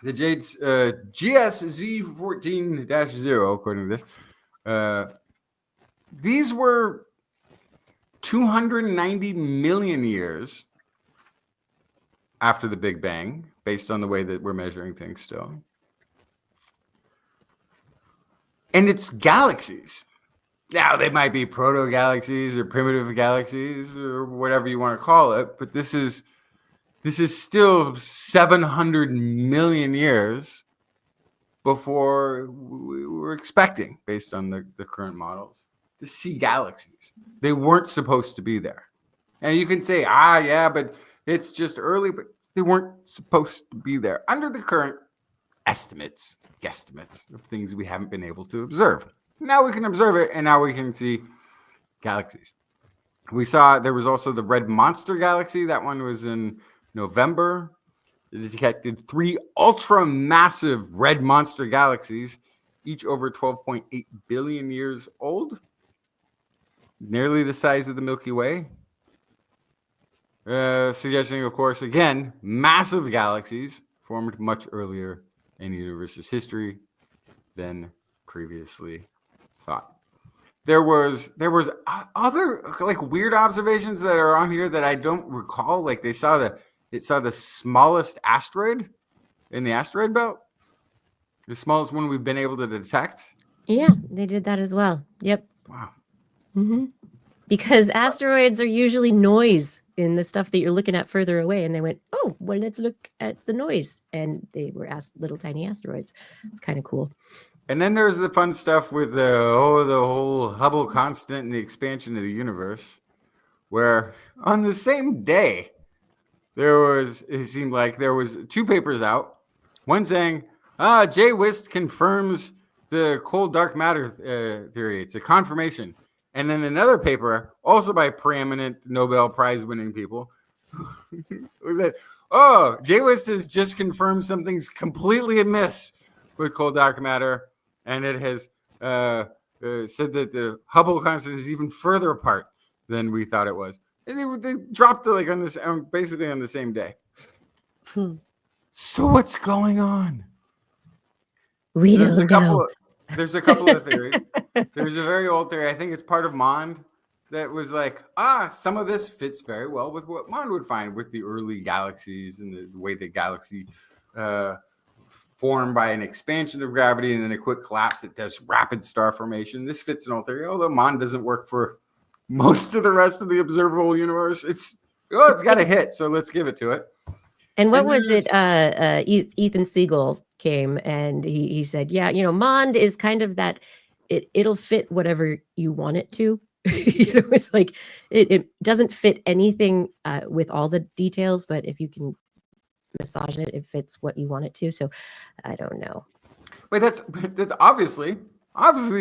The Jades, GSZ14-0, according to this. These were 290 million years after the Big Bang, based on the way that we're measuring things still. And it's galaxies. Now, they might be proto-galaxies or primitive galaxies or whatever you want to call it, but this is still 700 million years before we were expecting, based on the current models, to see galaxies. They weren't supposed to be there. And you can say, yeah, but it's just early, but they weren't supposed to be there under the current guesstimates of things we haven't been able to observe. Now we can observe it, and now we can see galaxies. We saw there was also the Red Monster Galaxy. That one was in November. It detected 3 ultra-massive red monster galaxies, each over 12.8 billion years old, nearly the size of the Milky Way. Suggesting, of course, again, massive galaxies formed much earlier in the universe's history than previously thought. There was other like weird observations that are on here that I don't recall. Like it saw the smallest asteroid in the asteroid belt, the smallest one we've been able to detect. Yeah, they did that as well. Yep. Wow. Mm-hmm. Because asteroids are usually noise in the stuff that you're looking at further away, and they went, oh, well, let's look at the noise, and they were little tiny asteroids. It's kind of cool. And then there's the fun stuff with the whole Hubble constant and the expansion of the universe, where on the same day it seemed like there was 2 papers out, one saying JWST confirms the cold dark matter theory. It's a confirmation. And then another paper, also by preeminent Nobel Prize winning people, was that, JWST has just confirmed something's completely amiss with cold dark matter. And it has said that the Hubble constant is even further apart than we thought it was. And they dropped it like on this, basically on the same day. So what's going on? We don't know. There's a couple of theories. There's a very old theory. I think it's part of Mond that was like, some of this fits very well with what Mond would find with the early galaxies and the way the galaxy formed by an expansion of gravity and then a quick collapse that does rapid star formation. This fits an old theory, although Mond doesn't work for most of the rest of the observable universe. It's got a hit, so let's give it to it. And what was it? Ethan Siegel came and he said, Mond is kind of that, it'll fit whatever you want it to. It's like it doesn't fit anything with all the details, but if you can massage it, it fits what you want it to. So I don't know. Wait, that's obviously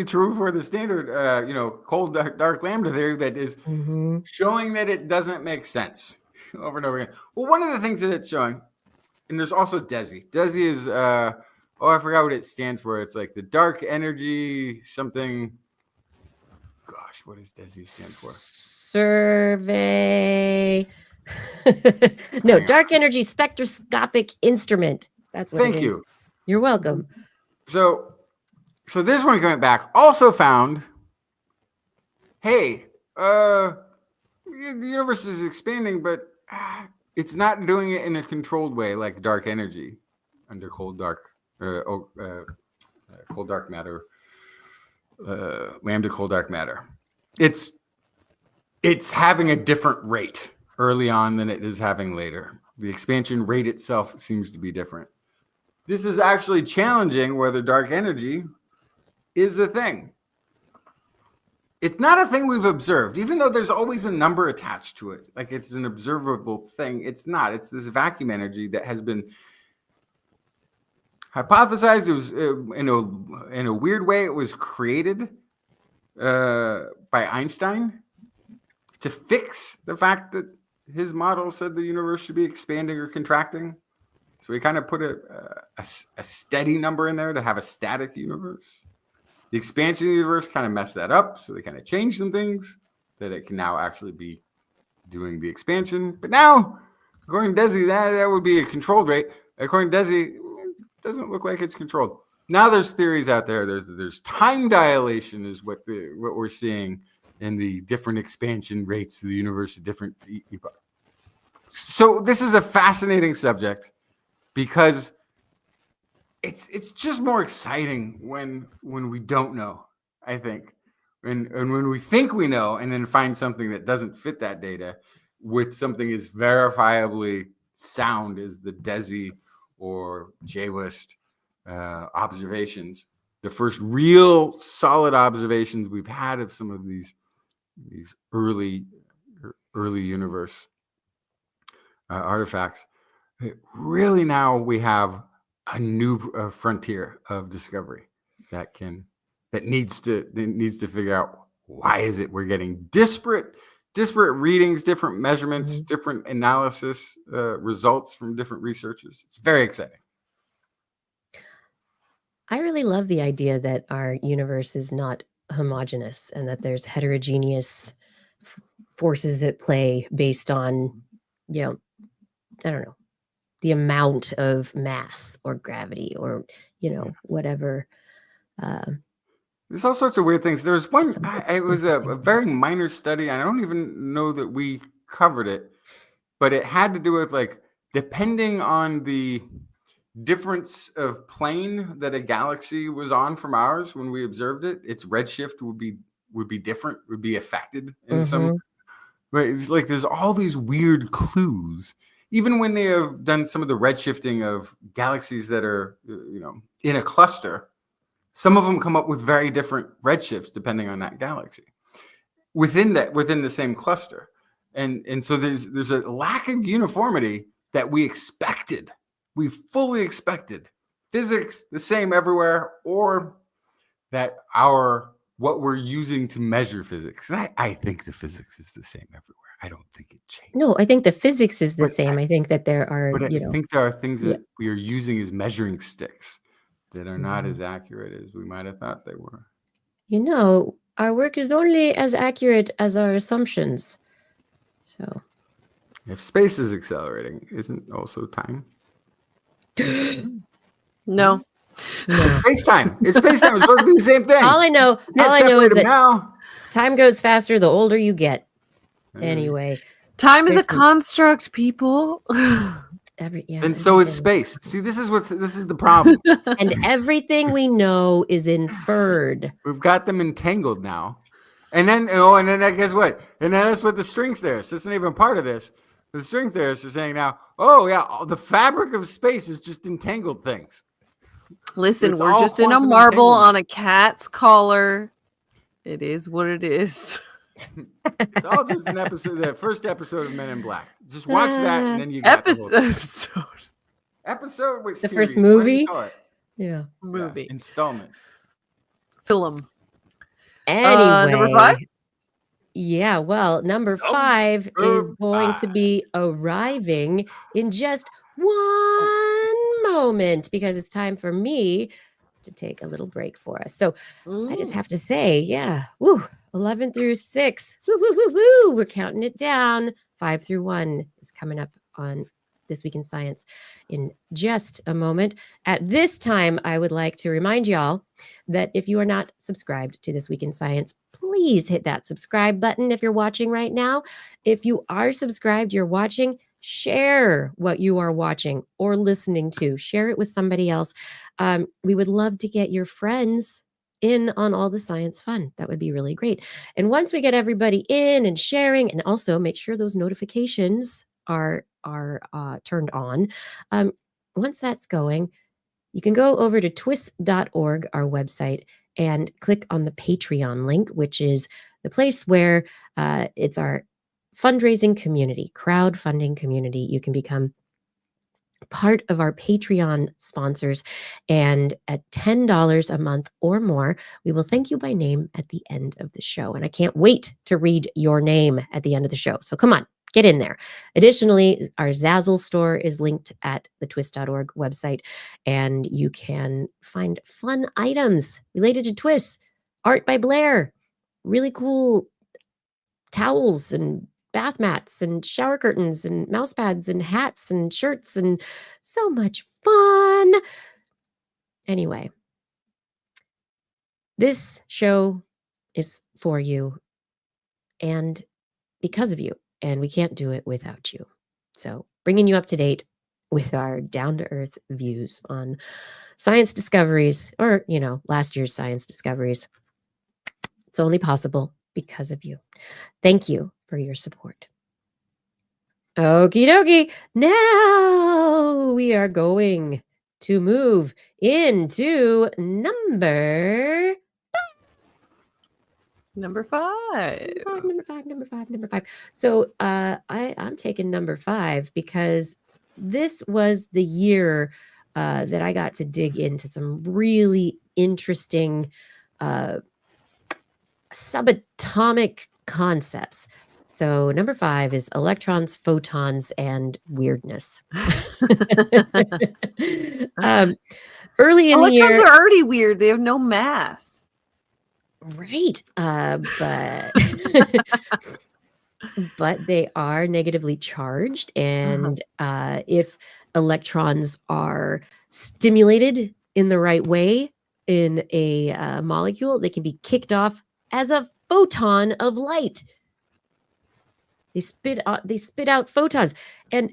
true for the standard cold dark lambda theory that is showing that it doesn't make sense over and over again. Well, one of the things that it's showing, and there's also DESI. DESI is I forgot what it stands for. It's like the dark energy something. Gosh, what does DESI stand for? Survey. No, dark energy spectroscopic instrument. That's what it is. Thank you. You're welcome. So this one coming back also found, hey, the universe is expanding, but it's not doing it in a controlled way like dark energy under cold dark matter, lambda cold dark matter. It's having a different rate early on than it is having later. The expansion rate itself seems to be different. This is actually challenging whether dark energy is a thing. It's not a thing we've observed, even though there's always a number attached to it. Like it's an observable thing. It's not. It's this vacuum energy that has been hypothesized it was in a weird way. It was created by Einstein to fix the fact that his model said the universe should be expanding or contracting. So he kind of put a steady number in there to have a static universe. The expansion of the universe kind of messed that up. So they kind of changed some things that it can now actually be doing the expansion. But now, according to Desi, that would be a controlled rate. According to Desi, it doesn't look like it's controlled. Now there's theories out there. There's time dilation is what we're seeing in the different expansion rates of the universe at different epochs. So this is a fascinating subject because it's just more exciting when we don't know, I think. And when we think we know and then find something that doesn't fit that data with something as verifiably sound as the DESI or JWST observations, the first real solid observations we've had of some of these early universe artifacts. Really, now we have a new frontier of discovery that needs to figure out why is it we're getting disparate readings, different measurements, different analysis results from different researchers. It's very exciting. I really love the idea that our universe is not homogeneous and that there's heterogeneous forces at play based on, I don't know, the amount of mass or gravity or, whatever. There's all sorts of weird things. There's one, it was a very minor study. I don't even know that we covered it, but it had to do with depending on the difference of plane that a galaxy was on from ours when we observed it, its redshift would be different, would be affected in some. But it's there's all these weird clues, even when they have done some of the redshifting of galaxies that are in a cluster. Some of them come up with very different redshifts depending on that galaxy within the same cluster, and so there's a lack of uniformity that we expected. We fully expected physics the same everywhere, or that what we're using to measure physics. I think the physics is the same everywhere. I don't think it changed. No, I think the physics is the same. I think that there are, but I think there are things that we are using as measuring sticks that are not as accurate as we might have thought they were. Our work is only as accurate as our assumptions. So, if space is accelerating, isn't also time? No. It's space-time. It's space-time. It's supposed to be the same thing. All I know is that now. Time goes faster the older you get. Anyway. Time is a construct, people. And so is space. See, this is the problem. And everything we know is inferred. We've got them entangled now. And then guess what? And then that's what the string theorists. That's not even part of this. The string theorists are saying now, the fabric of space is just entangled things. Listen, we're just in a marble on a cat's collar. It is what it is. It's all just an episode, the first episode of Men in Black. Just watch that, and then you got episode with the series. First movie. Yeah, movie installment film. Anyway, number 5. Yeah, well, number 5 is going to be arriving in just one moment because it's time for me to take a little break for us. So I just have to say, 11 through 6. We're counting it down. 5 through 1 is coming up on This Week in Science in just a moment. At this time, I would like to remind y'all that if you are not subscribed to This Week in Science, please hit that subscribe button if you're watching right now. If you are subscribed, you're watching, share what you are watching or listening to. Share it with somebody else. We would love to get your friends in on all the science fun. That would be really great. And once we get everybody in and sharing, and also make sure those notifications are turned on. Once that's going, you can go over to TWIS.org, our website, and click on the Patreon link, which is the place where it's our fundraising community, crowdfunding community. You can become part of our Patreon sponsors. And at $10 a month or more, we will thank you by name at the end of the show. And I can't wait to read your name at the end of the show. So come on, get in there. Additionally, our Zazzle store is linked at the TWIS.org website, and you can find fun items related to TWIS, art by Blair, really cool towels and bath mats and shower curtains and mouse pads and hats and shirts and so much fun. Anyway, this show is for you and because of you, and we can't do it without you. So bringing you up to date with our down-to-earth views on science discoveries, or, last year's science discoveries. It's only possible because of you. Thank you for your support. Okie dokie. Now we are going to move into number five. Number five. So I'm taking number 5 because this was the year that I got to dig into some really interesting subatomic concepts. So number 5 is electrons, photons, and weirdness. Early in the year, Electrons are already weird. They have no mass. right? But but they are negatively charged, and if electrons are stimulated in the right way in a molecule, they can be kicked off as a photon of light. They spit out photons, and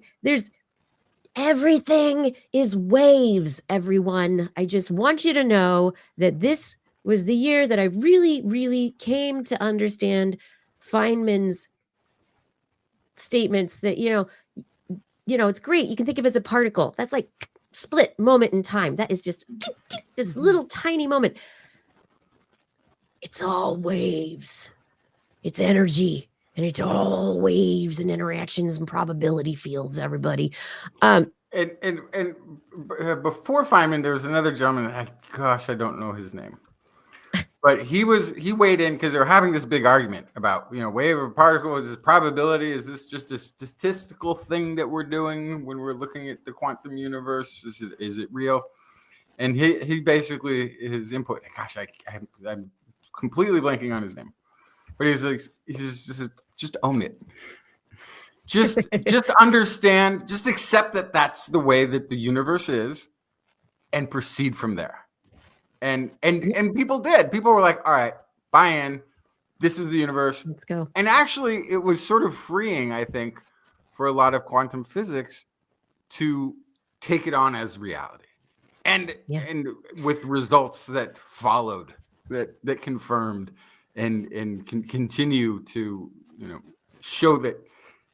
everything is waves, everyone. I just want you to know that this was the year that I really, really came to understand Feynman's statements that, it's great. You can think of it as a particle. That's like split moment in time. That is just this little tiny moment. It's all waves. It's energy. And it's all waves and interactions and probability fields, everybody. And before Feynman, there was another gentleman. I don't know his name, but he weighed in because they were having this big argument about, wave of particle, is this probability? Is this just a statistical thing that we're doing when we're looking at the quantum universe? Is it real? And he basically, his input, I'm completely blanking on his name, but he's just own it. Just understand, just accept that that's the way that the universe is and proceed from there. And people did. People were like, all right, buy in. This is the universe. Let's go. And actually, it was sort of freeing, I think, for a lot of quantum physics to take it on as reality. And with results that followed, that confirmed and can continue to show that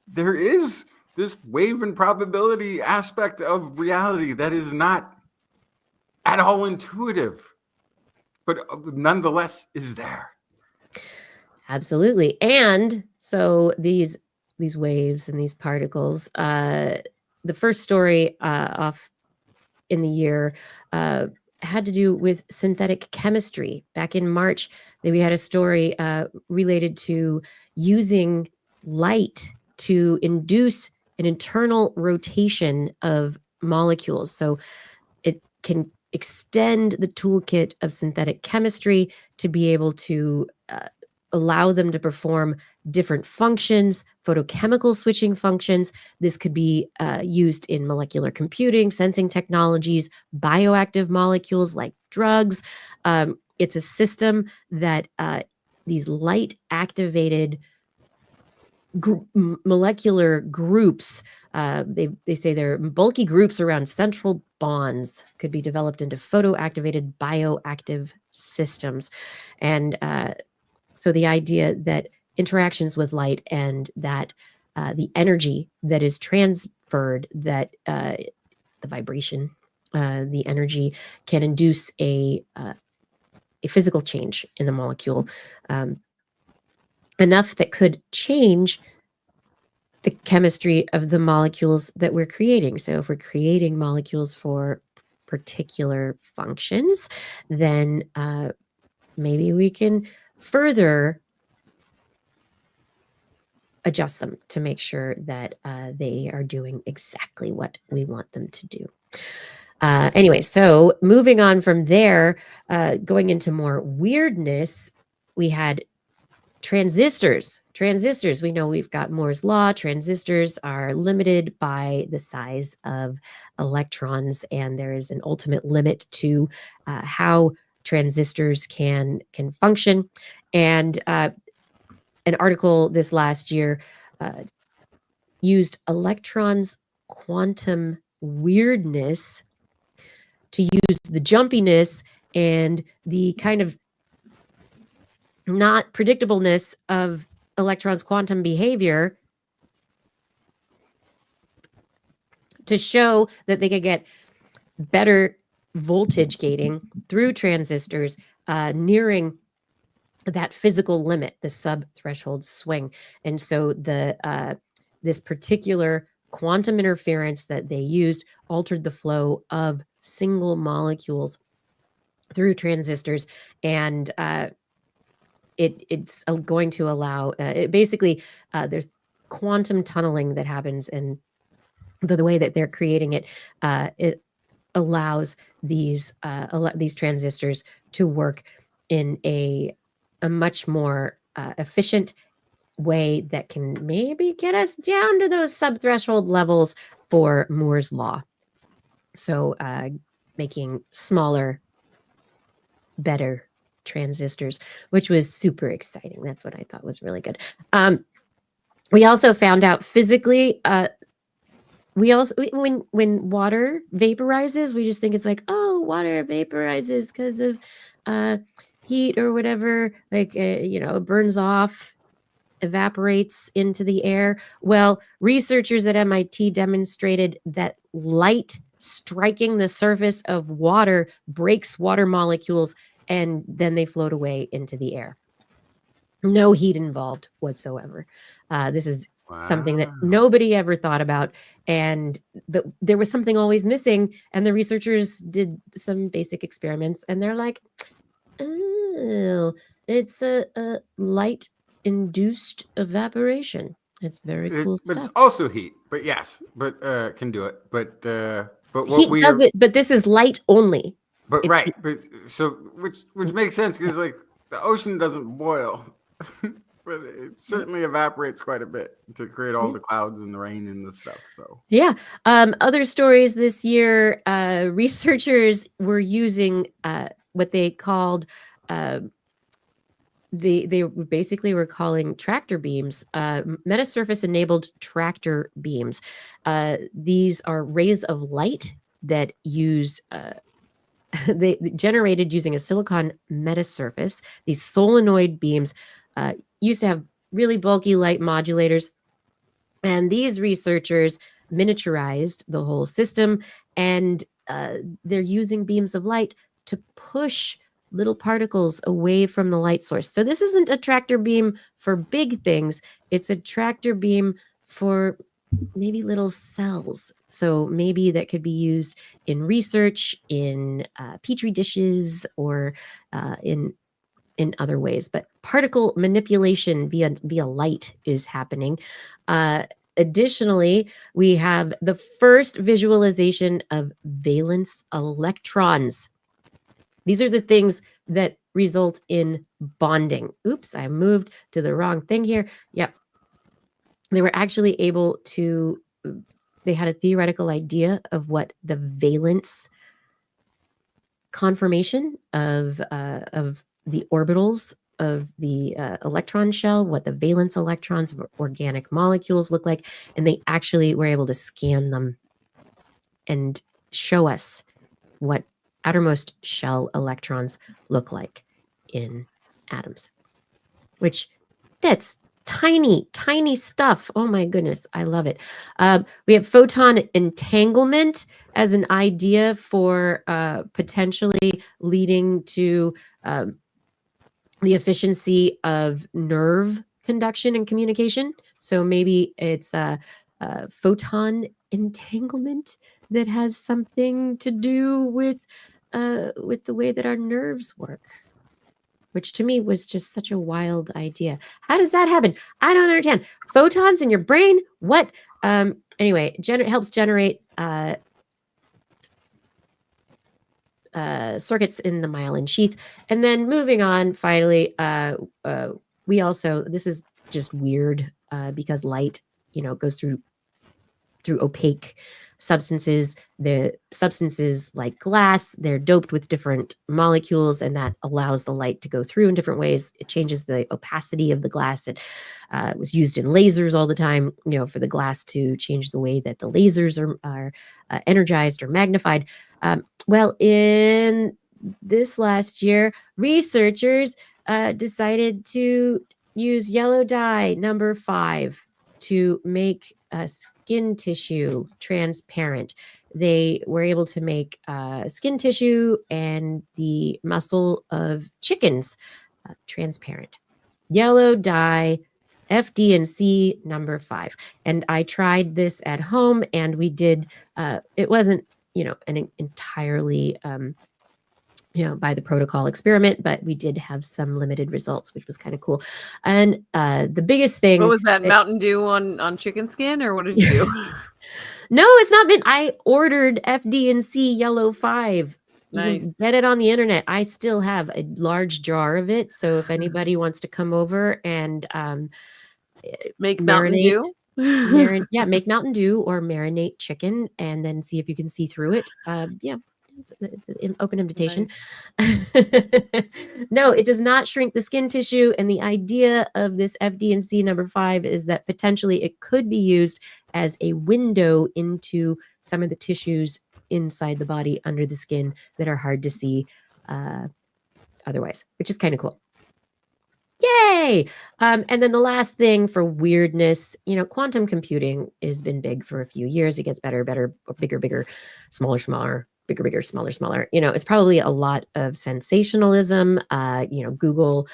there is this wave and probability aspect of reality that is not at all intuitive, but nonetheless is there. Absolutely. And so these waves and these particles, the first story off in the year had to do with synthetic chemistry. Back in March, we had a story related to using light to induce an internal rotation of molecules. So it can extend the toolkit of synthetic chemistry to be able to allow them to perform different functions, photochemical switching functions. This could be used in molecular computing, sensing technologies, bioactive molecules like drugs. It's a system that these light-activated molecular groups, they say they're bulky groups around central bonds, could be developed into photoactivated bioactive systems. And so the idea that interactions with light and that the energy that is transferred, that the vibration, the energy can induce a physical change in the molecule, enough that could change the chemistry of the molecules that we're creating. So if we're creating molecules for particular functions, then maybe we can further adjust them to make sure that they are doing exactly what we want them to do. Anyway, so moving on from there, going into more weirdness, we had transistors. Transistors, we know we've got Moore's law. Transistors are limited by the size of electrons, and there is an ultimate limit to how transistors can function. And an article this last year used electrons' quantum weirdness to use the jumpiness and the kind of not predictableness of electrons' quantum behavior to show that they could get better voltage gating through transistors nearing that physical limit, the sub-threshold swing. And so the this particular quantum interference that they used altered the flow of single molecules through transistors, and it's going to allow basically there's quantum tunneling that happens, and the way that they're creating it, it allows these transistors to work in a much more efficient way that can maybe get us down to those sub-threshold levels for Moore's law. So making smaller, better transistors, which was super exciting. That's what I thought was really good. We also found out physically, when water vaporizes, we just think it's like, oh, water vaporizes because of heat or whatever, like it burns off, evaporates into the air. Well, researchers at MIT demonstrated that light striking the surface of water breaks water molecules, and then they float away into the air. No heat involved whatsoever. This is something that nobody ever thought about, but there was something always missing, and the researchers did some basic experiments, and they're like, oh, it's a light induced evaporation. It's very cool But stuff. it's also heat, but yes, but what Heat does it, but this is light only. But It's right, but so which makes sense because like the ocean doesn't boil, but it certainly evaporates quite a bit to create all the clouds and the rain and the stuff. So yeah. Other stories this year, researchers were using what they called they basically were calling tractor beams, metasurface enabled tractor beams. These are rays of light that use they generated using a silicon metasurface. These solenoid beams used to have really bulky light modulators, and these researchers miniaturized the whole system, and they're using beams of light to push little particles away from the light source. So this isn't a tractor beam for big things. It's a tractor beam for maybe little cells. So maybe that could be used in research, in petri dishes, or in other ways. But particle manipulation via light is happening. Additionally, we have the first visualization of valence electrons. These are the things that result in bonding. Oops, I moved to the wrong thing here. Yep. They were actually able to, they had a theoretical idea of what the valence conformation of the orbitals of the electron shell, what the valence electrons of organic molecules look like, and they actually were able to scan them and show us what outermost shell electrons look like in atoms, which that's tiny, tiny stuff. Oh my goodness, I love it. We have photon entanglement as an idea for potentially leading to the efficiency of nerve conduction and communication. So maybe it's a photon entanglement that has something to do with the way that our nerves work, which to me was just such a wild idea. How does that happen? I don't understand. Photons in your brain? What? Anyway, helps generate circuits in the myelin sheath. And then moving on, finally, we also, this is just weird because light, goes through opaque substances. The substances like glass, they're doped with different molecules, and that allows the light to go through in different ways. It changes the opacity of the glass. It was used in lasers all the time, for the glass to change the way that the lasers are energized or magnified. Well, in this last year, researchers decided to use yellow dye number 5 to make skin tissue transparent. They were able to make skin tissue and the muscle of chickens transparent. Yellow dye, FD&C number 5. And I tried this at home, and we did, it wasn't, an entirely by the protocol experiment, but we did have some limited results, which was kind of cool. And the biggest thing, What was that? Mountain Dew on chicken skin, or what did you do? No, it's not that. I ordered FD&C yellow 5. Nice. You can get it on the internet. I still have a large jar of it, so if anybody wants to come over and make Mountain Dew, make Mountain Dew or marinate chicken, and then see if you can see through it. It's an open invitation. Nice. No, it does not shrink the skin tissue. And the idea of this FD&C number 5 is that potentially it could be used as a window into some of the tissues inside the body under the skin that are hard to see otherwise, which is kind of cool. Yay! And then the last thing for weirdness, quantum computing has been big for a few years. It gets better, bigger, smaller, bigger, smaller. It's probably a lot of sensationalism. Google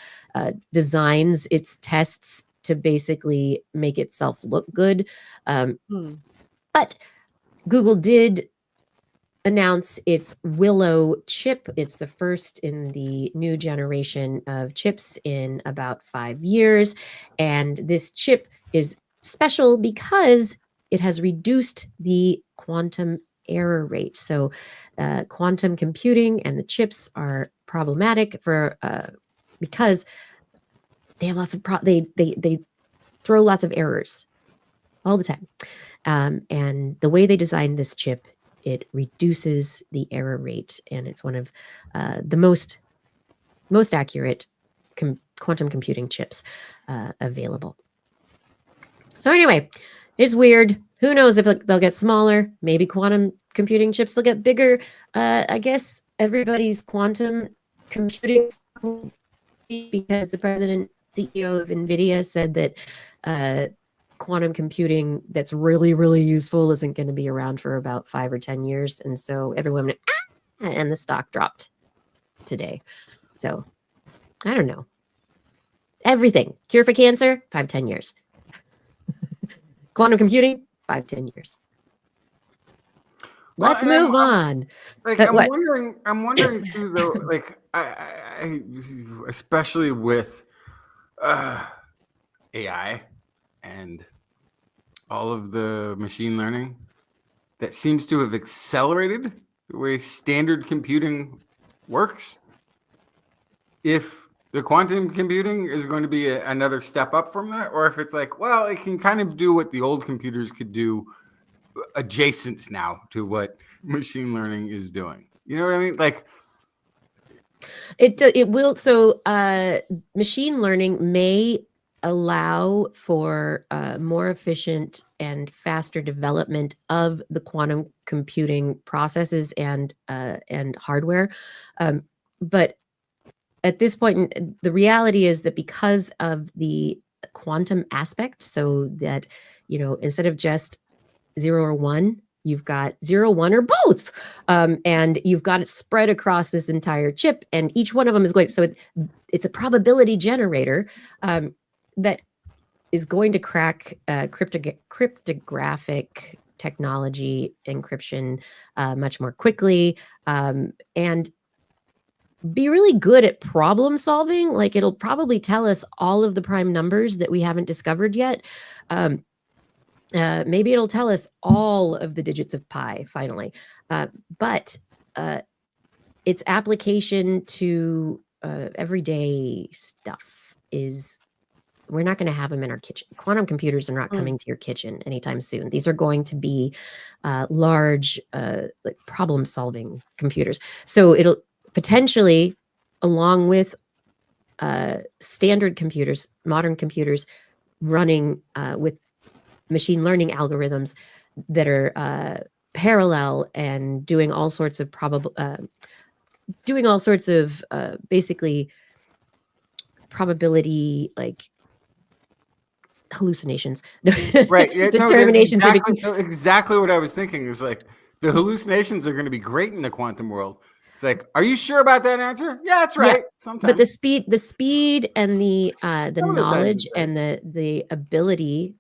designs its tests to basically make itself look good. But Google did announce its Willow chip. It's the first in the new generation of chips in about 5 years. And this chip is special because it has reduced the quantum error rate. So quantum computing and the chips are problematic for because they have lots of they throw lots of errors all the time. And the way they designed this chip, it reduces the error rate, and it's one of the most accurate quantum computing chips available. So anyway, it's weird. Who knows if they'll get smaller? Maybe quantum computing chips will get bigger. I guess everybody's quantum computing, because the CEO of NVIDIA said that quantum computing that's really, really useful isn't going to be around for about 5 or 10 years. And so everyone went, and the stock dropped today. So I don't know. Everything. Cure for cancer, 5-10 years. Quantum computing, 5-10 years. Let's move on. I'm wondering too, though, like I especially with AI and all of the machine learning that seems to have accelerated the way standard computing works. If the quantum computing is going to be another step up from that, or if it's like, well, it can kind of do what the old computers could do adjacent now to what machine learning is doing. You know what I mean? Like it will. So machine learning may allow for more efficient and faster development of the quantum computing processes and hardware. But at this point, the reality is that because of the quantum aspect, so that, instead of just 0 or 1, you've got 0, 1, or both. And you've got it spread across this entire chip, and each one of them is going, so it's a probability generator that is going to crack cryptographic technology encryption much more quickly, and be really good at problem solving. Like, it'll probably tell us all of the prime numbers that we haven't discovered yet. Maybe it'll tell us all of the digits of pi finally. But its application to everyday stuff is, we're not going to have them in our kitchen. Quantum computers are not coming to your kitchen anytime soon. These are going to be large like problem-solving computers. So it'll potentially, along with standard computers, modern computers running with machine learning algorithms that are parallel and doing all sorts of basically probability, like hallucinations, Right. Yeah, determinations. Exactly what I was thinking is like the hallucinations are going to be great in the quantum world. It's like, are you sure about that answer? Yeah, that's right. Yeah, Sometimes. but the speed and the Some of the time knowledge it's right. and the ability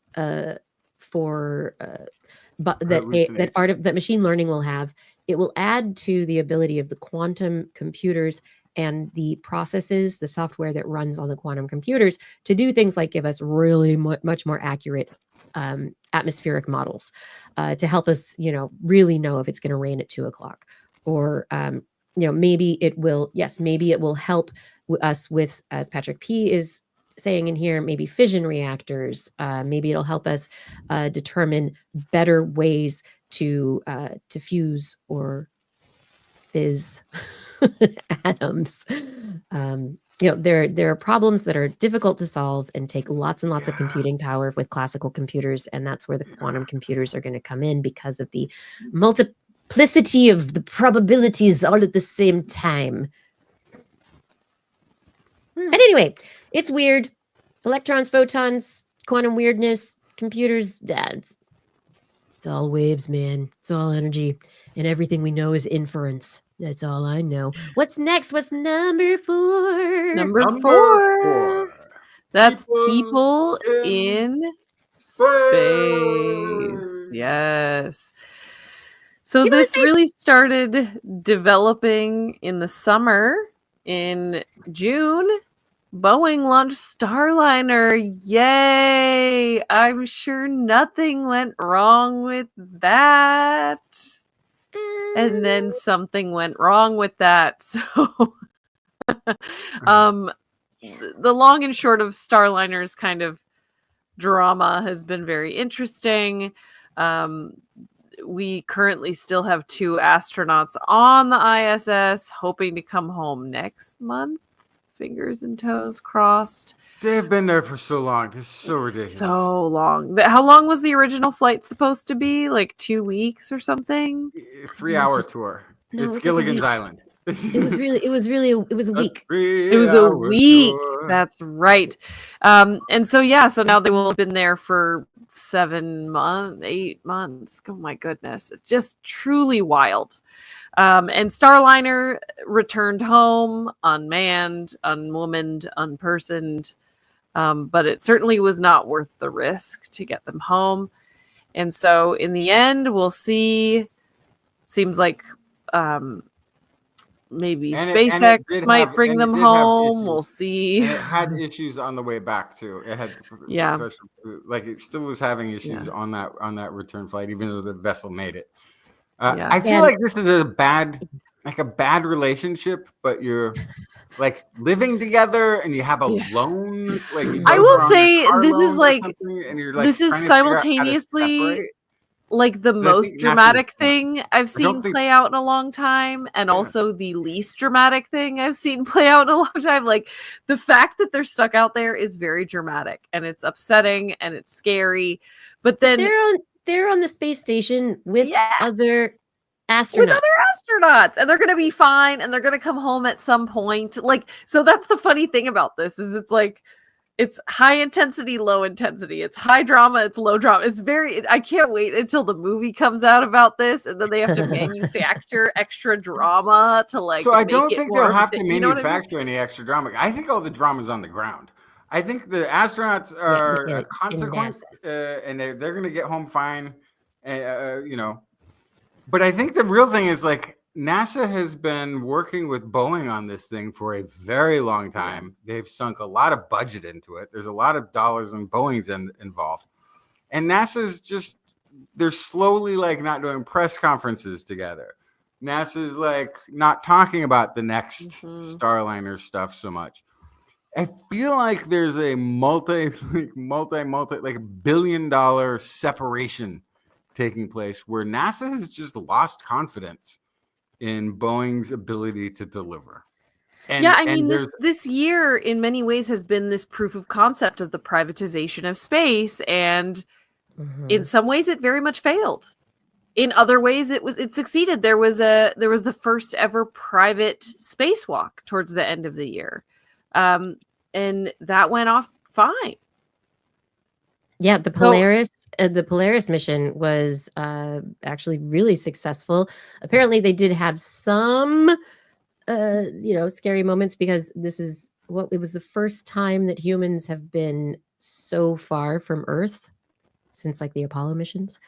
for hallucinate. that machine learning will have, it will add to the ability of the quantum computers and the processes, the software that runs on the quantum computers, to do things like give us really much more accurate atmospheric models to help us, really know if it's going to rain at 2:00, or maybe it will. Yes, maybe it will help us with, as Patrick P is saying in here, maybe fission reactors. Maybe it'll help us determine better ways to fuse or fizz atoms. There are problems that are difficult to solve and take lots and lots of computing power with classical computers, and that's where the quantum computers are going to come in because of the multiplicity of the probabilities all at the same time. And anyway, it's weird. Electrons, photons, quantum weirdness, computers, it's all waves, man. It's all energy. And everything we know is inference. That's all I know. What's next? What's number 4? Number 4. That's people in space. Yes. So this really started developing in the summer. In June, Boeing launched Starliner. Yay! I'm sure nothing went wrong with that. And then something went wrong with that. So the long and short of Starliner's kind of drama has been very interesting. We currently still have 2 astronauts on the ISS, hoping to come home next month. Fingers and toes crossed. They've been there for so long. This is so ridiculous. So long. How long was the original flight supposed to be? Like 2 weeks or something? 3-hour tour. No, it's like Gilligan's Island. It was a week. It was a week. That's right. And so now they will have been there for 8 months. Oh my goodness. It's just truly wild. And Starliner returned home unmanned, unwomaned, unpersoned. But it certainly was not worth the risk to get them home. And so in the end, we'll see. Seems like maybe SpaceX might bring them home. We'll see. And it had issues on the way back too. It had like it still was having issues on that return flight, even though the vessel made it. I feel like this is a bad relationship, but you're like living together and you have a loan. Like I will say, this is like, and you're like this is simultaneously like the most dramatic thing I've seen play out in a long time, and also the least dramatic thing I've seen play out in a long time. Like, the fact that they're stuck out there is very dramatic, and it's upsetting and it's scary. But then they're on the space station with other astronauts. And they're gonna be fine, and they're gonna come home at some point. Like, so that's the funny thing about this, is it's like, it's high intensity, low intensity. It's high drama, it's low drama. It's I can't wait until the movie comes out about this, and then they have to manufacture extra drama to like. So I don't think they'll have to manufacture any extra drama. I think all the drama's on the ground. I think the astronauts are yeah, a in consequence, and they're going to get home fine, you know. But I think the real thing is like NASA has been working with Boeing on this thing for a very long time. They've sunk a lot of budget into it. There's a lot of dollars in Boeing's involved, and NASA's just they're slowly like not doing press conferences together. NASA's like not talking about the next Starliner stuff so much. I feel like there's a multi like $1 billion separation taking place where NASA has just lost confidence in Boeing's ability to deliver. And, yeah, I mean, this year in many ways has been this proof of concept of the privatization of space, and in some ways it very much failed. In other ways it succeeded. There was the first ever private spacewalk towards the end of the year. And that went off fine. Yeah, the Polaris mission was actually really successful. Apparently, they did have some, scary moments because it was the first time that humans have been so far from Earth since like the Apollo missions.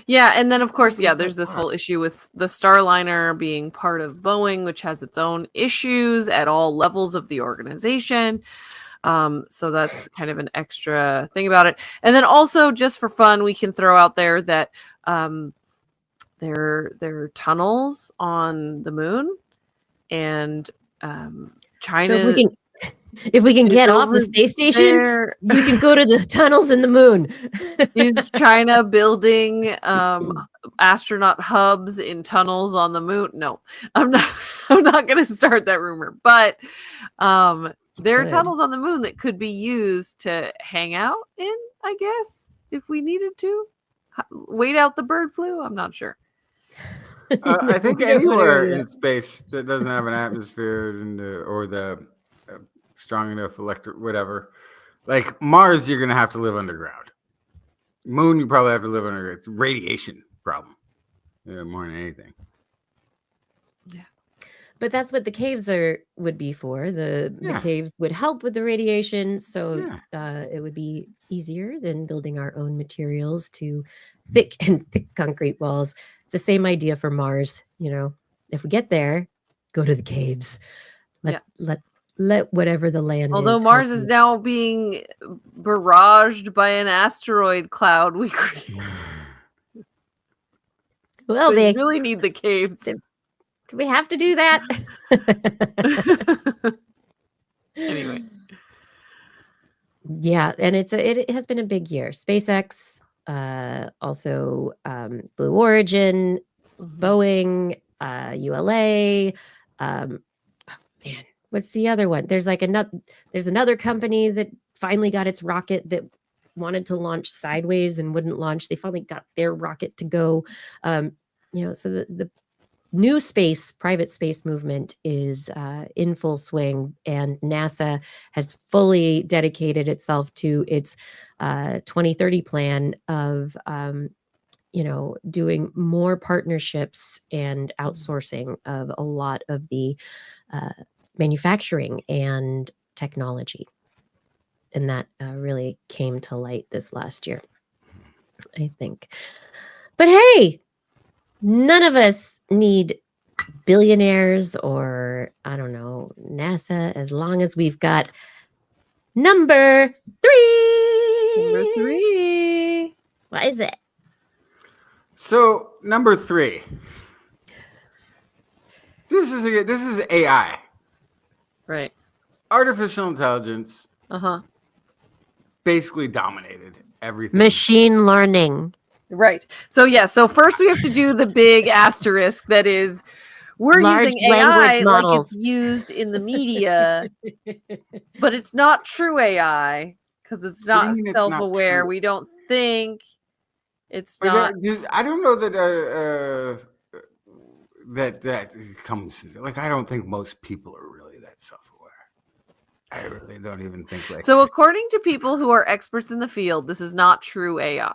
Yeah, and then of course, there's this whole issue with the Starliner being part of Boeing, which has its own issues at all levels of the organization. So that's kind of an extra thing about it. And then also, just for fun, we can throw out there that there are tunnels on the moon, and China. So if we can get off the space station, you can go to the tunnels in the moon. Is China building astronaut hubs in tunnels on the moon? No, I'm not. I'm not going to start that rumor. But there are tunnels on the moon that could be used to hang out in, I guess, if we needed to. Wait out the bird flu? I'm not sure. I think anywhere in space that doesn't have an atmosphere or the strong enough electric, whatever. Like Mars, you're going to have to live underground. Moon, you probably have to live underground. It's a radiation problem more than anything. Yeah. But that's what the caves would be for. The caves would help with the radiation, so it would be easier than building our own materials to thick concrete walls. It's the same idea for Mars. If we get there, go to the caves. Let whatever the land is. Although Mars is now being barraged by an asteroid cloud, we really need the caves. Do we have to do that? Anyway. Yeah, and it has been a big year. SpaceX, also Blue Origin, Boeing, ULA. Man, what's the other one? There's another company that finally got its rocket that wanted to launch sideways and wouldn't launch. They finally got their rocket to go. So the new private space movement is in full swing, and NASA has fully dedicated itself to its 2030 plan of doing more partnerships and outsourcing of a lot of the manufacturing and technology. And that really came to light this last year, I think. But hey, none of us need billionaires or, I don't know, NASA, as long as we've got number 3. Number 3. What is it? So, number 3. This is AI. Right. Artificial intelligence. Uh-huh. Basically dominated everything. Machine learning. Right. So first we have to do the big asterisk that is we're Large using AI models. like it's used in the media, but it's not true AI because it's not self-aware. We don't think it's not. I don't know that that comes like I don't think most people are really that self-aware. I really don't even think like. So according to people who are experts in the field, this is not true AI.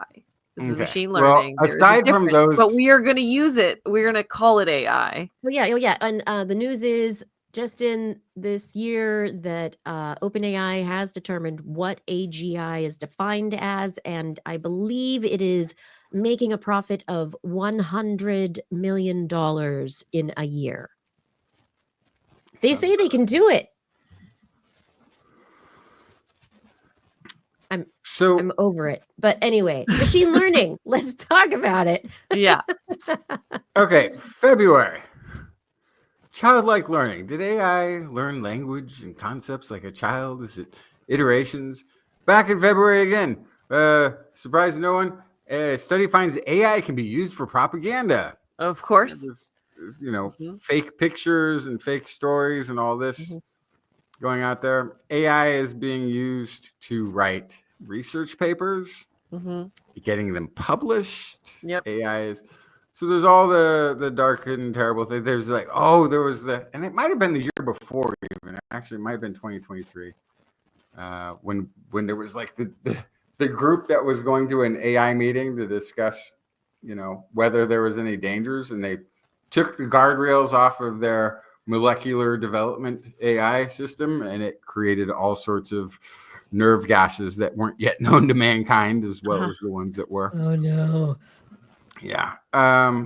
This is machine learning. Well, aside from those, but we are going to use it. We're going to call it AI. Well, yeah. And the news is just in this year that OpenAI has determined what AGI is defined as, and I believe it is making a profit of $100 million in a year. They say they can do it. I'm over it. But anyway, machine learning. Let's talk about it. Yeah. Okay, February. Childlike learning. Did AI learn language and concepts like a child? Is it iterations? Back in February again. Surprise no one. A study finds AI can be used for propaganda. Of course. There's, fake pictures and fake stories and all this going out there. AI is being used to write research papers, getting them published. Yep. AI is. So there's all the dark and terrible thing. There's like, there was and it might have been the year before even. Actually, it might have been 2023. When there was like the group that was going to an AI meeting to discuss, whether there was any dangers, and they took the guardrails off of their molecular development AI system, and it created all sorts of nerve gases that weren't yet known to mankind, as well as the ones that were. Oh no. Yeah. But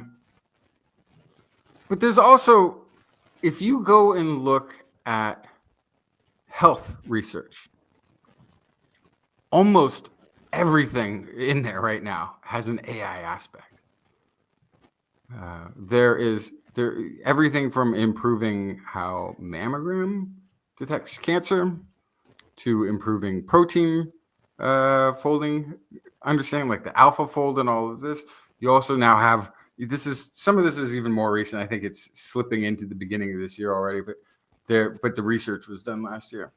there's also, if you go and look at health research, almost everything in there right now has an AI aspect. There everything from improving how mammogram detects cancer to improving protein folding, understanding like the alpha fold and all of this. You also now have some of this is even more recent. I think it's slipping into the beginning of this year already, but the research was done last year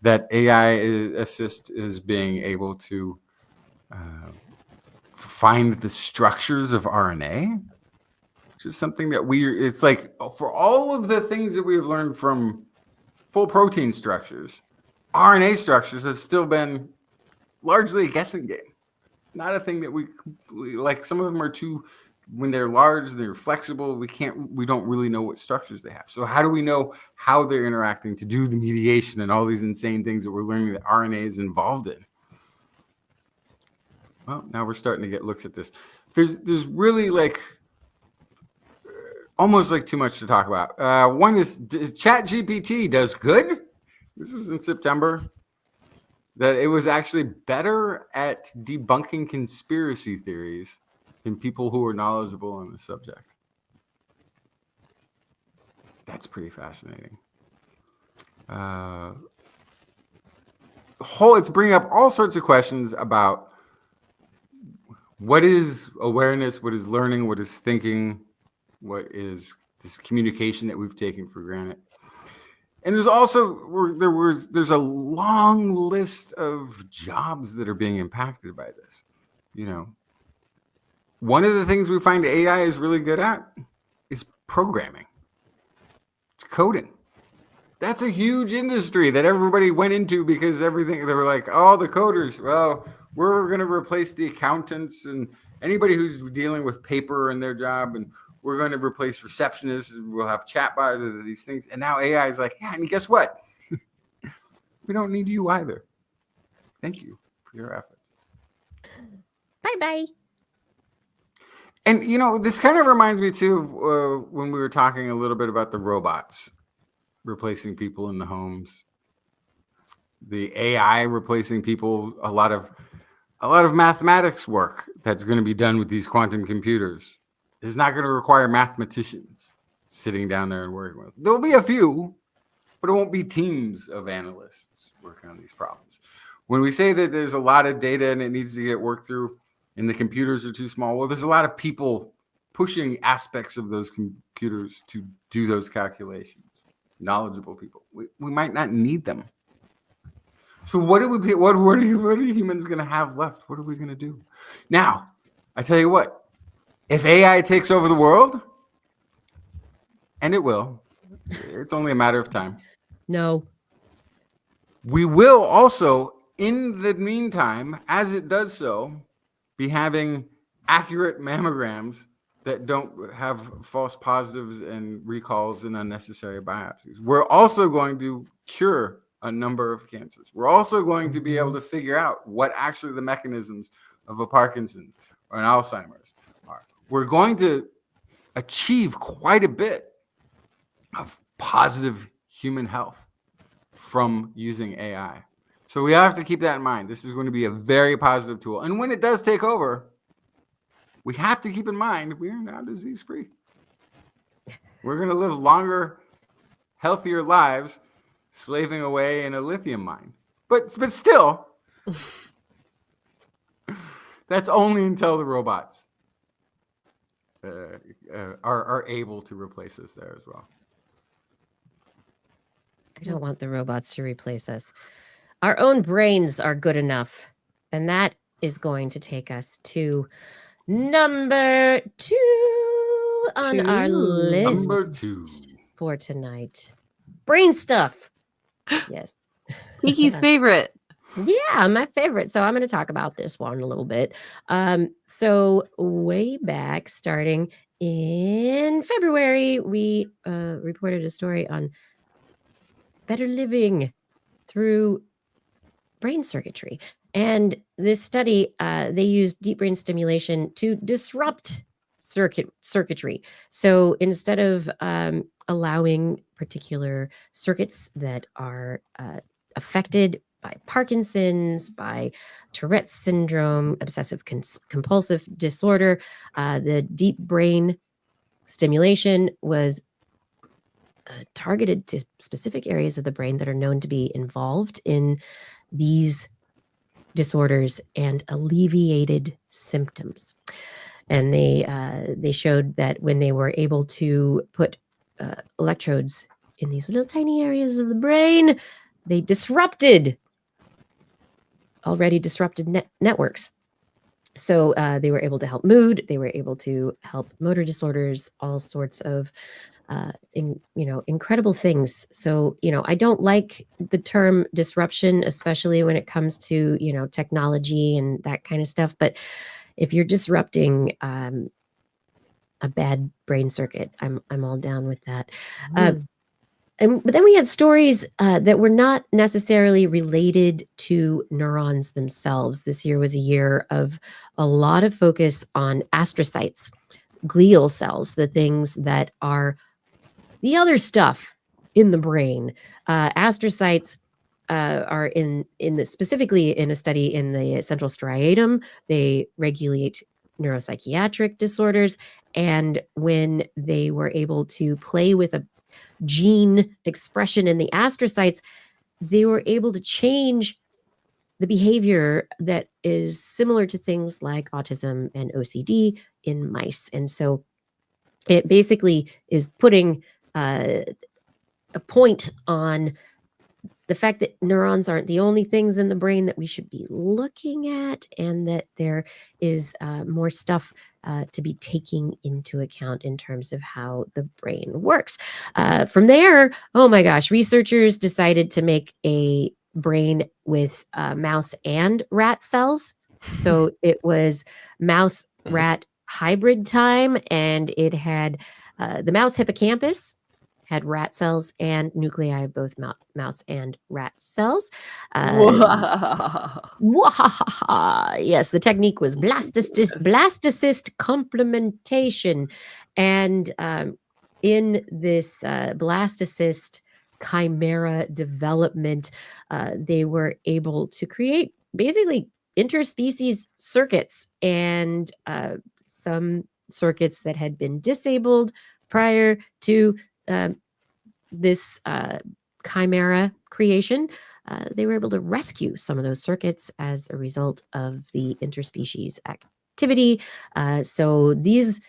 that AI assist is being able to find the structures of RNA, which is something that it's like for all of the things that we've learned from full protein structures, RNA structures have still been largely a guessing game. It's not a thing that we like. Some of them are too, when they're large, they're flexible. We don't really know what structures they have. So how do we know how they're interacting to do the mediation and all these insane things that we're learning that RNA is involved in? Well, now we're starting to get looks at this. There's really like almost like too much to talk about. One is ChatGPT does good. This was in September. That it was actually better at debunking conspiracy theories than people who are knowledgeable on the subject. That's pretty fascinating. It's bringing up all sorts of questions about what is awareness, what is learning, what is thinking, what is this communication that we've taken for granted. And there's also there's a long list of jobs that are being impacted by this. One of the things we find AI is really good at is programming. It's coding. That's a huge industry that everybody went into because everything they were like, oh, the coders. Well, we're going to replace the accountants and anybody who's dealing with paper in their job, and we're going to replace receptionists. We'll have chatbots, these things. And now AI is like, yeah, and guess what? We don't need you either. Thank you for your effort. Bye-bye. And, this kind of reminds me, too, of when we were talking a little bit about the robots replacing people in the homes. The AI replacing people, a lot of mathematics work that's going to be done with these quantum computers. Is not going to require mathematicians sitting down there and working with it. There'll be a few, but it won't be teams of analysts working on these problems. When we say that there's a lot of data and it needs to get worked through and the computers are too small, well, there's a lot of people pushing aspects of those computers to do those calculations. Knowledgeable people. We might not need them. So what are humans going to have left? What are we going to do? Now, I tell you what. If AI takes over the world, and it will, it's only a matter of time. No. We will also, in the meantime, as it does so, be having accurate mammograms that don't have false positives and recalls and unnecessary biopsies. We're also going to cure a number of cancers. We're also going to be able to figure out what actually the mechanisms of a Parkinson's or an Alzheimer's are. We're going to achieve quite a bit of positive human health from using AI. So we have to keep that in mind. This is going to be a very positive tool. And when it does take over, we have to keep in mind we are now disease-free. We're going to live longer, healthier lives slaving away in a lithium mine. But still, that's only until the robots are able to replace us there as well. I don't want the robots to replace us. Our own brains are good enough. And that is going to take us to number 2 on our list Number 2 for tonight. Brain stuff. Yes. Kiki's favorite. Yeah, my favorite. So I'm going to talk about this one a little bit. So way back, starting in February, we reported a story on better living through brain circuitry. And this study, they used deep brain stimulation to disrupt circuitry. So instead of allowing particular circuits that are affected by Parkinson's, by Tourette's syndrome, obsessive compulsive disorder, the deep brain stimulation was targeted to specific areas of the brain that are known to be involved in these disorders and alleviated symptoms. And they showed that when they were able to put electrodes in these little tiny areas of the brain, they disrupted already disrupted networks. So they were able to help mood. They were able to help motor disorders, all sorts of incredible things. So, I don't like the term disruption, especially when it comes to, technology and that kind of stuff. But if you're disrupting a bad brain circuit, I'm all down with that. But then we had stories that were not necessarily related to neurons themselves. This year was a year of a lot of focus on astrocytes, glial cells, the things that are the other stuff in the brain. Astrocytes are specifically in a study in the central striatum. They regulate neuropsychiatric disorders. And when they were able to play with a gene expression in the astrocytes, they were able to change the behavior that is similar to things like autism and OCD in mice. And so it basically is putting a point on the fact that neurons aren't the only things in the brain that we should be looking at, and that there is more stuff to be taking into account in terms of how the brain works. From there, oh my gosh, researchers decided to make a brain with mouse and rat cells. So it was mouse rat hybrid time, and it had the mouse hippocampus had rat cells and nuclei of both mouse and rat cells. Yes, the technique was blastocyst complementation. And in this blastocyst chimera development, they were able to create basically interspecies circuits, and some circuits that had been disabled prior to this chimera creation. They were able to rescue some of those circuits as a result of the interspecies activity. So these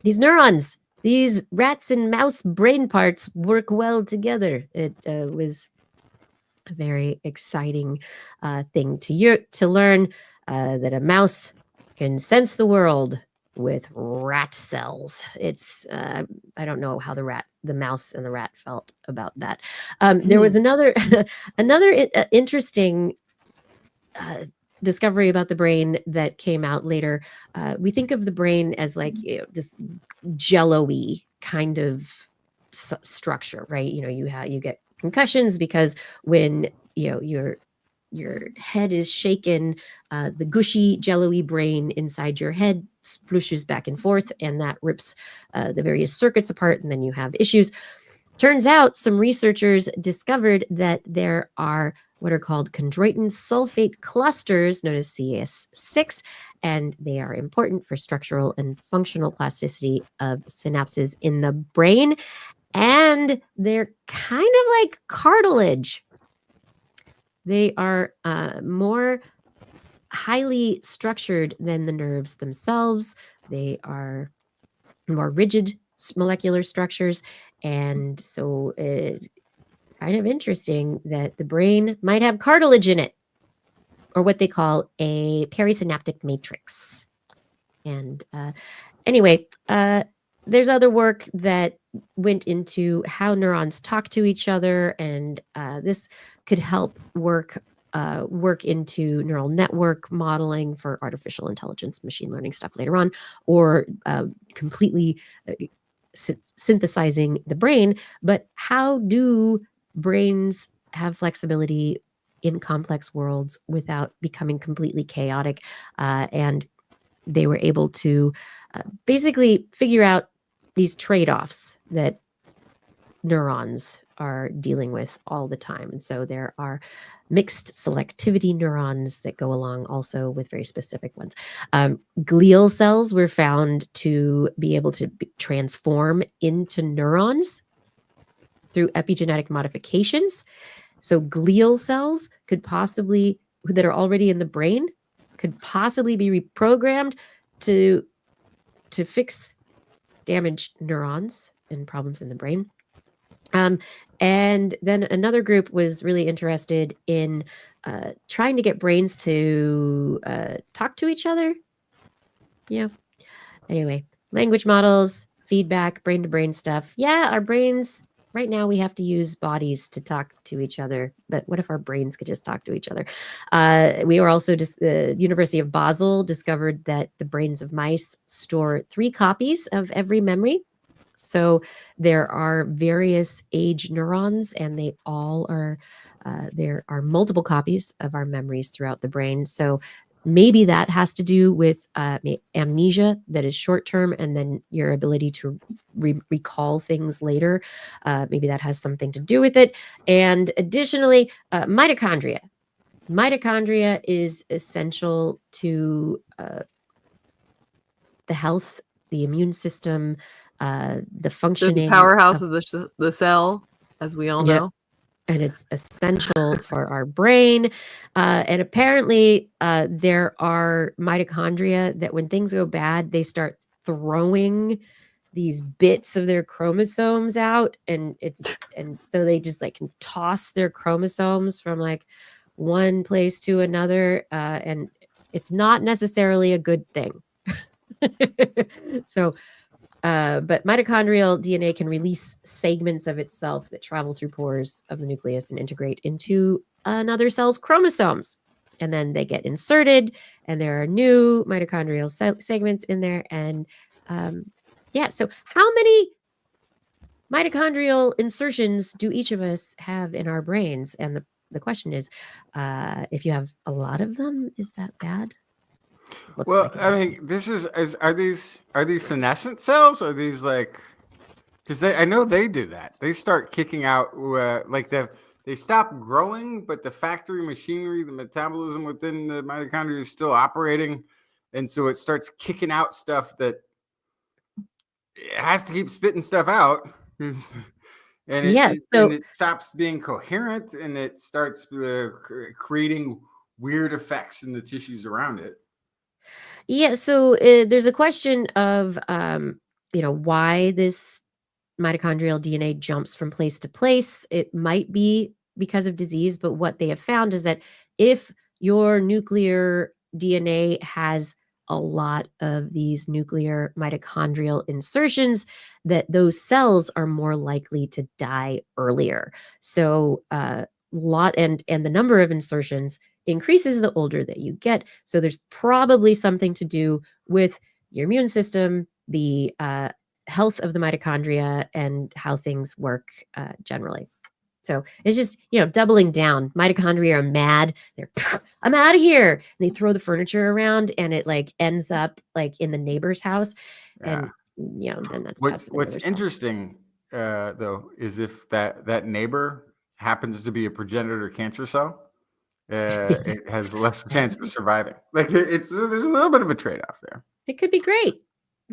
neurons, these rats and mouse brain parts work well together. It was a very exciting thing to learn that a mouse can sense the world with rat cells. It's I don't know how the mouse and the rat felt about that. There was another interesting discovery about the brain that came out later, we think of the brain as like this jello-y kind of structure, right? You get concussions because when your head is shaken, the gushy, jello-y brain inside your head splooshes back and forth, and that rips the various circuits apart, and then you have issues. Turns out some researchers discovered that there are what are called chondroitin sulfate clusters, known as CS6, and they are important for structural and functional plasticity of synapses in the brain. And they're kind of like cartilage. They are more highly structured than the nerves themselves. They are more rigid molecular structures. And so it's kind of interesting that the brain might have cartilage in it, or what they call a perisynaptic matrix. And anyway, there's other work that went into how neurons talk to each other, and this could help work into neural network modeling for artificial intelligence, machine learning stuff later on, or completely synthesizing the brain. But how do brains have flexibility in complex worlds without becoming completely chaotic? And they were able to basically figure out these trade-offs that neurons are dealing with all the time. And so there are mixed selectivity neurons that go along also with very specific ones. Glial cells were found to be able to transform into neurons through epigenetic modifications. So glial cells could possibly, that are already in the brain, could possibly be reprogrammed to fix damaged neurons and problems in the brain. And then another group was really interested in trying to get brains to talk to each other. Yeah. Anyway, language models, feedback, brain-to-brain stuff. Yeah, our brains, right now we have to use bodies to talk to each other, but what if our brains could just talk to each other? We were also just, the University of Basel discovered that the brains of mice store 3 copies of every memory. So there are various age neurons, and they all are, there are multiple copies of our memories throughout the brain. So maybe that has to do with amnesia that is short term, and then your ability to recall things later. Maybe that has something to do with it. And additionally, mitochondria. Mitochondria is essential to the health, the immune system, the They're functioning. the powerhouse of the cell, as we all know. And it's essential for our brain. And apparently there are mitochondria that when things go bad, they start throwing these bits of their chromosomes out. And so they just like can toss their chromosomes from like one place to another. And it's not necessarily a good thing. So but mitochondrial DNA can release segments of itself that travel through pores of the nucleus and integrate into another cell's chromosomes. And then they get inserted, and there are new mitochondrial segments in there. And so how many mitochondrial insertions do each of us have in our brains? And the question is, if you have a lot of them, is that bad? Well, I mean, are these senescent cells? Or are these like, because I know they do that. They start kicking out they stop growing, but the factory machinery, the metabolism within the mitochondria is still operating, and so it starts kicking out stuff that it has to keep spitting stuff out. And it stops being coherent, and it starts creating weird effects in the tissues around it. Yeah, so there's a question of, why this mitochondrial DNA jumps from place to place. It might be because of disease, but what they have found is that if your nuclear DNA has a lot of these nuclear mitochondrial insertions, that those cells are more likely to die earlier. So and the number of insertions increases the older that you get. So there's probably something to do with your immune system, the health of the mitochondria, and how things work generally. So it's just, doubling down. Mitochondria are mad. They're, I'm out of here. And they throw the furniture around and it like ends up like in the neighbor's house. And, then that's bad for the What's neighbor's health. interesting, though, is if that neighbor happens to be a progenitor cancer cell, it has less chance of surviving. Like there's a little bit of a trade-off there. It could be great.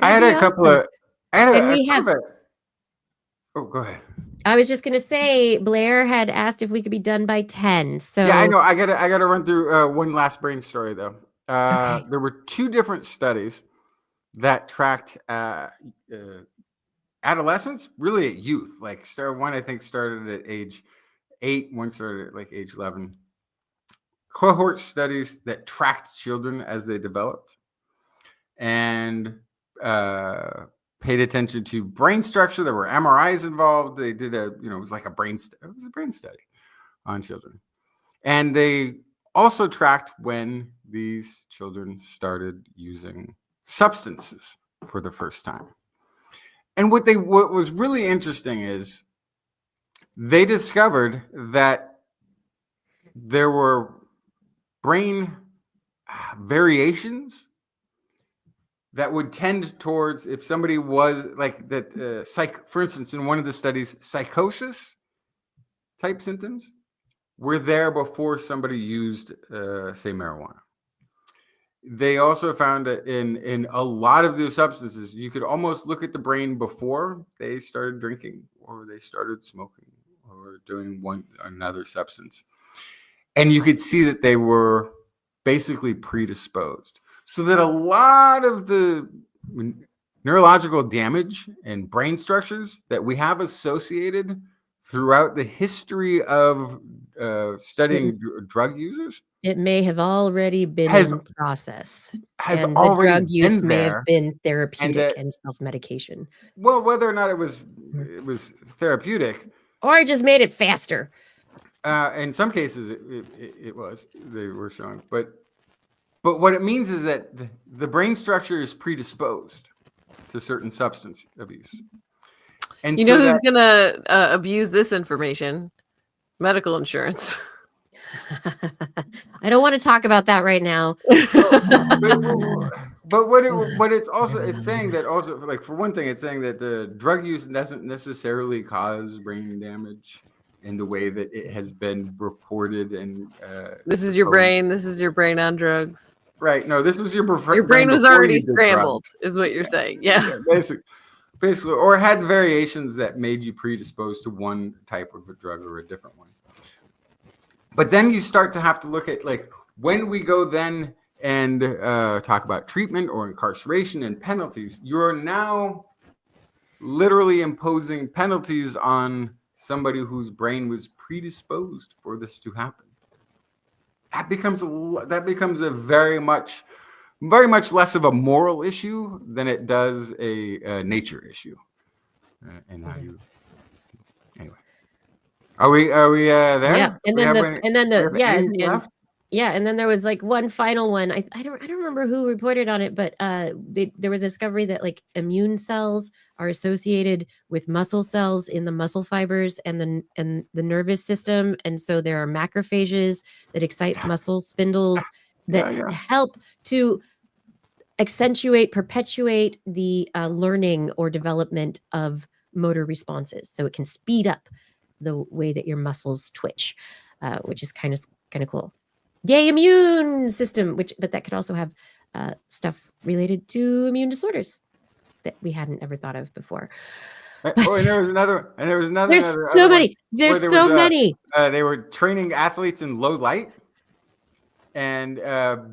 I had That'd a be couple awesome. of. I had And a, we sort have- of a. Oh, go ahead. I was just gonna say, Blair had asked if we could be done by 10. So Yeah, I know. I gotta run through one last brain story though. Okay. There were 2 different studies that tracked adolescents, really at youth. Like one, I think, started at age 8. One started at like age 11. Cohort studies that tracked children as they developed, and paid attention to brain structure. There were MRIs involved. They did it was like a brain study on children. And they also tracked when these children started using substances for the first time. And what was really interesting is they discovered that there were brain variations that would tend towards, if somebody was like that, for instance, in one of the studies, psychosis type symptoms were there before somebody used, say, marijuana. They also found that in a lot of those substances, you could almost look at the brain before they started drinking or they started smoking or doing another substance. And you could see that they were basically predisposed. So that a lot of the neurological damage and brain structures that we have associated throughout the history of studying drug users, it may have already been in process. And the drug use may have been therapeutic and self-medication. Well, whether or not it was therapeutic, or it just made it faster. In some cases, it was. They were showing, but what it means is that the brain structure is predisposed to certain substance abuse. And you know who's going to abuse this information? Medical insurance. I don't want to talk about that right now. But it's saying that also, like, for one thing, it's saying that the drug use doesn't necessarily cause brain damage in the way that it has been reported. And this is your brain. This is your brain on drugs. Right. No, this was your brain was already scrambled, is what you're saying. Yeah. Basically, or had variations that made you predisposed to one type of a drug or a different one. But then you start to have to look at, like, when we go then and talk about treatment or incarceration and penalties, you're now literally imposing penalties on somebody whose brain was predisposed for this to happen. That becomes a very much less of a moral issue than it does a nature issue. And how you anyway. Are we there? Yeah, and then there was like one final one. I don't remember who reported on it, but there was a discovery that like immune cells are associated with muscle cells in the muscle fibers and the nervous system, and so there are macrophages that excite muscle spindles that help to perpetuate the learning or development of motor responses, so it can speed up the way that your muscles twitch, which is kind of cool. Yay, immune system! But that could also have stuff related to immune disorders that we hadn't ever thought of before. And there was another. There's so many. There's so many. They were training athletes in low light, and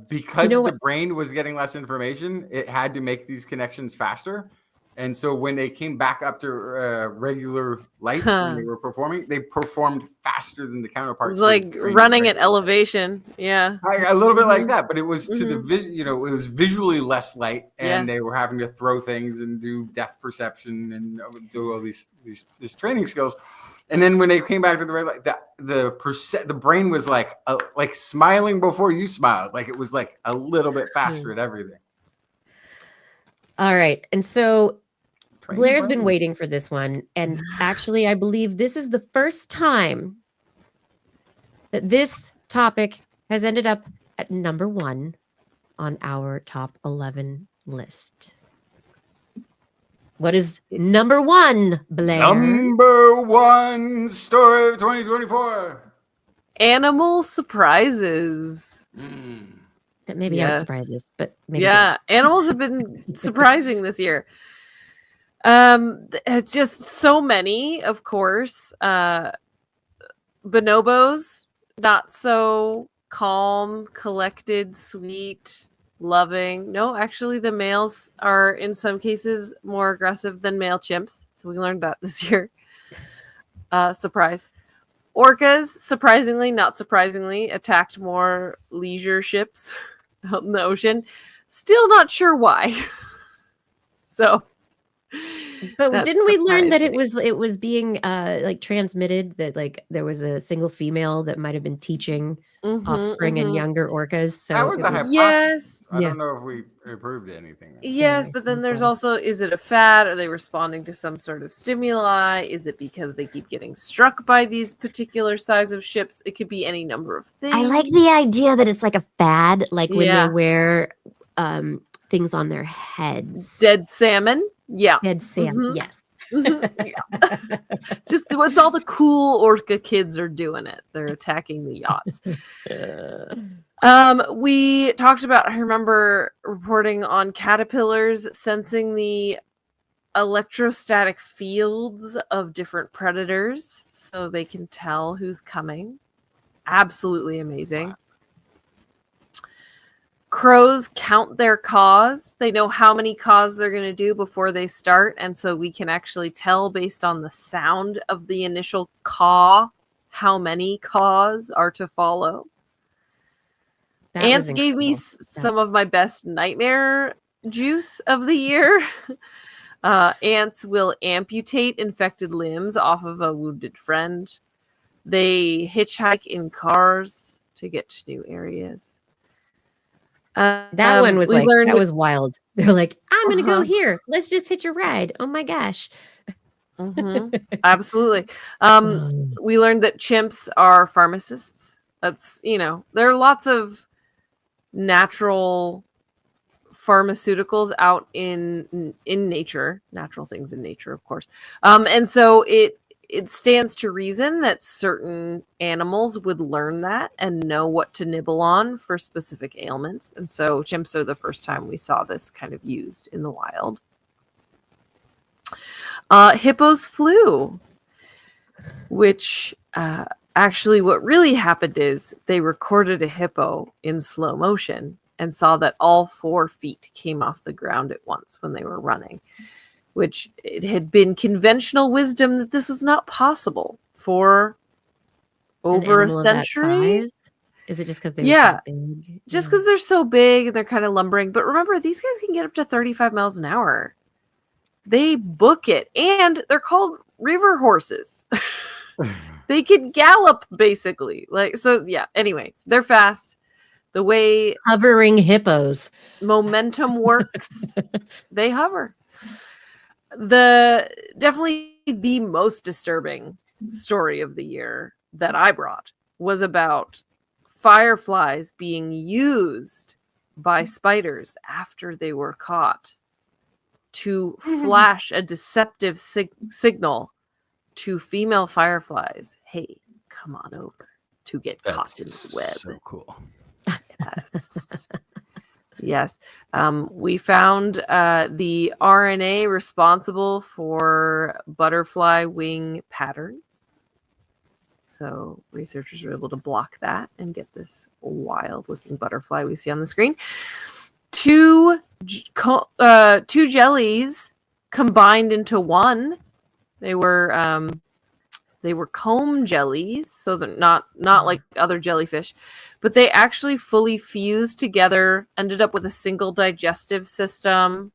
because the brain was getting less information, it had to make these connections faster. And so when they came back up to regular light when they were performing, they performed faster than the It counterparts. was like running at elevation. Yeah. A little bit like that, but it was to Mhm. the it was visually less light, and Yeah. they were having to throw things and do depth perception and do all these training skills. And then when they came back to the red light, the brain was like smiling before you smiled, like it was like a little bit faster at everything. All right. And so Train Blair's the been brain. waiting for this one. And actually, I believe this is the first time that this topic has ended up at number 1 on our top 11 list. What is number 1, Blair? Number 1 story of 2024. Animal surprises. That maybe aren't Yes. surprises, but maybe Yeah, animals have been surprising this year. Just so many, of course. Bonobos, not so calm, collected, sweet, loving. No, actually, the males are in some cases more aggressive than male chimps. So we learned that this year. Surprise. Orcas, surprisingly, not surprisingly, attacked more leisure ships out in the ocean. Still not sure why. So, But that's didn't we learn that it surprising. was being like transmitted, that like there was a single female that might have been teaching offspring and younger orcas? So That was it the was, hypothesis. Yes. I Yeah. don't know if we proved anything. Yes, I but then think there's so. also, is it a fad? Are they responding to some sort of stimuli? Is it because they keep getting struck by these particular size of ships? It could be any number of things. I like the idea that it's like a fad, like when they Yeah. wear things on their heads. Dead salmon? Yeah. Dead salmon. Mhm. Yes. Yeah. Just what's all the cool orca kids are doing it. They're attacking the yachts. We talked about, I remember reporting on caterpillars sensing the electrostatic fields of different predators so they can tell who's coming. Absolutely amazing. Crows count their caws. They know how many caws they're going to do before they start, and so we can actually tell based on the sound of the initial caw how many caws are to follow. That was Ants gave me incredible. some of my best nightmare juice of the year. Ants will amputate infected limbs off of a wounded friend. They hitchhike in cars to get to new areas. That one was we like, learned that was wild. They're like, I'm going to go Uh-huh. here. Let's just hitch a ride. Oh my gosh. Absolutely. We learned that chimps are pharmacists. That's, there are lots of natural pharmaceuticals out in nature, natural things in nature, of course. And so it stands to reason that certain animals would learn that and know what to nibble on for specific ailments. And so chimps are the first time we saw this kind of used in the wild. Hippos flew, which actually what really happened is they recorded a hippo in slow motion and saw that all 4 feet came off the ground at once when they were running, which it had been conventional wisdom that this was not possible for over a animal of that century. size? Is it just because they're Yeah. so big? Just because they're so big and they're kind of lumbering. But remember, these guys can get up to 35 miles an hour. They book it. And they're called river horses. They can gallop, basically. Anyway, they're fast. The way Hovering hippos. momentum works, they hover. Definitely the most disturbing story of the year that I brought was about fireflies being used by spiders after they were caught to flash a deceptive signal to female fireflies. Hey, come on over to get caught in the web. So cool. Yes. Yes. We found the RNA responsible for butterfly wing patterns. So researchers were able to block that and get this wild looking butterfly we see on the screen. Two jellies combined into one. They were comb jellies, so they're not like other jellyfish, but they actually fully fused together, ended up with a single digestive system.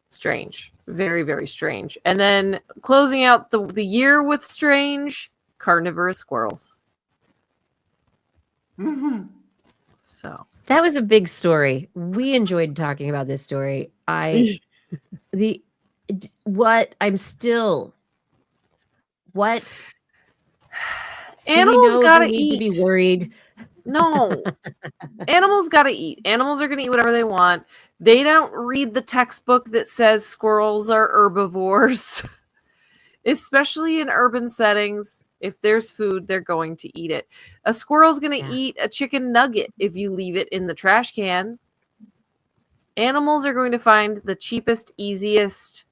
Strange. Very, very strange. And then closing out the year with strange, carnivorous squirrels. Mm-hmm. So That was a big story. We enjoyed talking about this story. What? Animals gotta need eat. to be worried. No. Animals gotta eat. Animals are gonna eat whatever they want. They don't read the textbook that says squirrels are herbivores. Especially in urban settings. If there's food, they're going to eat it. A squirrel's gonna eat a chicken nugget if you leave it in the trash can. Animals are going to find the cheapest, easiest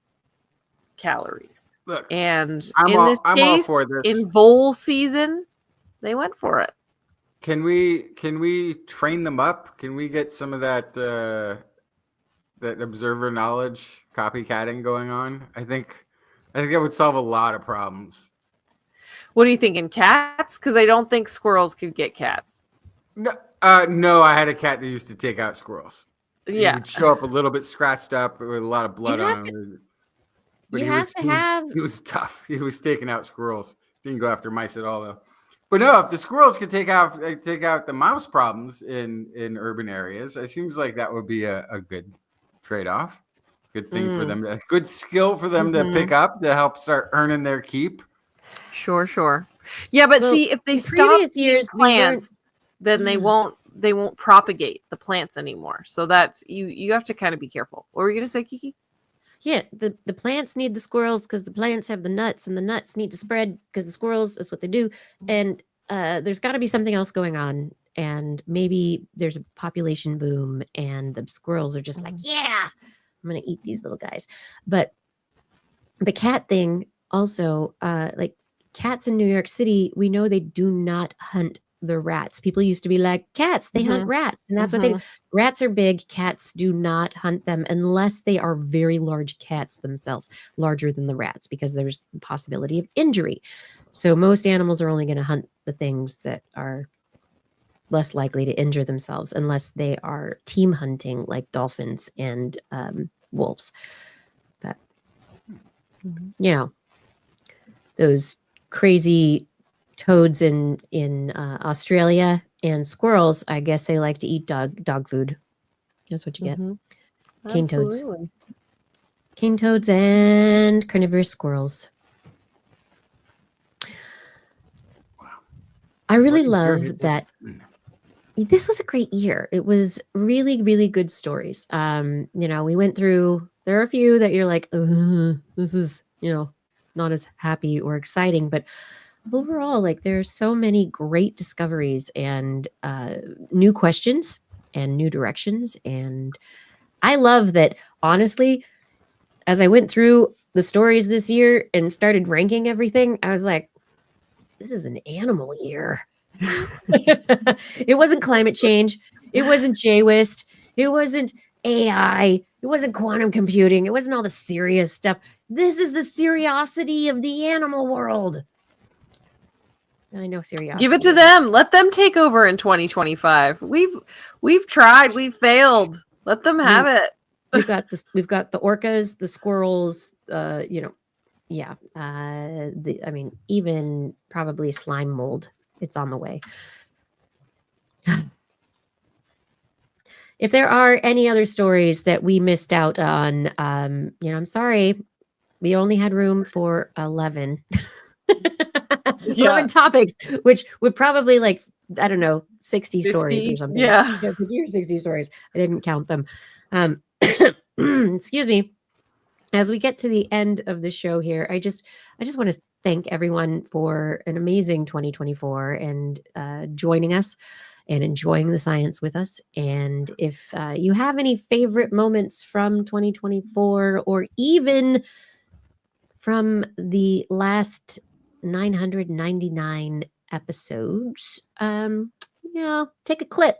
calories. Look, And I'm in all- this I'm all case, for this. in vole season, they went for it. Can we train them up? Can we get some of that that observer knowledge copycatting going on? I think that would solve a lot of problems. What are you thinking, cats? Because I don't think squirrels could get cats. No, no, I had a cat that used to take out squirrels. He Yeah. would show up a little bit scratched up with a lot of blood You on have him. you have to have- He was tough. He was taking out squirrels. Didn't go after mice at all, though. But no, if the squirrels could take out the mouse problems in urban areas, it seems like that would be a good trade-off. Good thing for them, a good skill for them to pick up to help start earning their keep. Sure. Yeah, but Well, see, if they in stop previous eating years, we weren't- plants, then they won't propagate the plants anymore. So that's you have to kind of be careful. What were you gonna say, Kiki? Yeah, the plants need the squirrels because the plants have the nuts, and the nuts need to spread because the squirrels is what they do. And there's got to be something else going on, and maybe there's a population boom, and the squirrels are just like, yeah, I'm gonna eat these little guys. But the cat thing also, like cats in New York City, we know they do not hunt the rats. People used to be like, cats, they hunt rats, and that's what they do. Rats are big. Cats do not hunt them unless they are very large cats themselves, larger than the rats, because there's a possibility of injury. So most animals are only going to hunt the things that are less likely to injure themselves, unless they are team hunting like dolphins and wolves. But you know, those crazy toads in Australia and squirrels, I guess they like to eat dog food. That's what you get. Cane toads. Absolutely. Cane toads and carnivorous squirrels. Wow. I really What a year love it that. has been. This was a great year. It was really, really good stories. We went through, there are a few that you're like, this is, not as happy or exciting, but overall, like there's so many great discoveries and new questions and new directions. And I love that, honestly, as I went through the stories this year and started ranking everything, I was like, this is an animal year. It wasn't climate change. It wasn't JWST. It wasn't AI. It wasn't quantum computing. It wasn't all the serious stuff. This is the seriosity of the animal world. And I know seriosity. Give it to them. Let them take over in 2025. We've tried. We've failed. Let them have it. We've got this. We've got the orcas, the squirrels. Even probably slime mold. It's on the way. If there are any other stories that we missed out on, I'm sorry. We only had room for 11. 11 topics, which would probably 60 stories or 50? something. Yeah. 50 or 60 stories. I didn't count them. Excuse me. As we get to the end of the show here, I just want to thank everyone for an amazing 2024 and joining us and enjoying the science with us. And if you have any favorite moments from 2024 or even from the last 999 episodes, take a clip,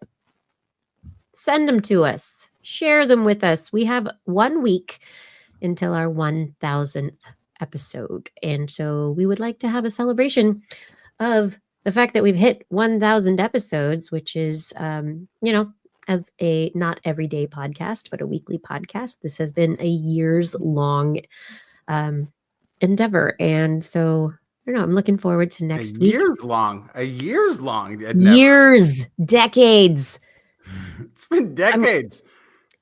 send them to us, share them with us. We have 1 week until our 1000th episode. And so we would like to have a celebration of the fact that we've hit 1000 episodes, which is, as a not everyday podcast, but a weekly podcast. This has been a years long endeavor. And so, I don't know, I'm looking forward to next week. A years long. Years, decades. It's been decades.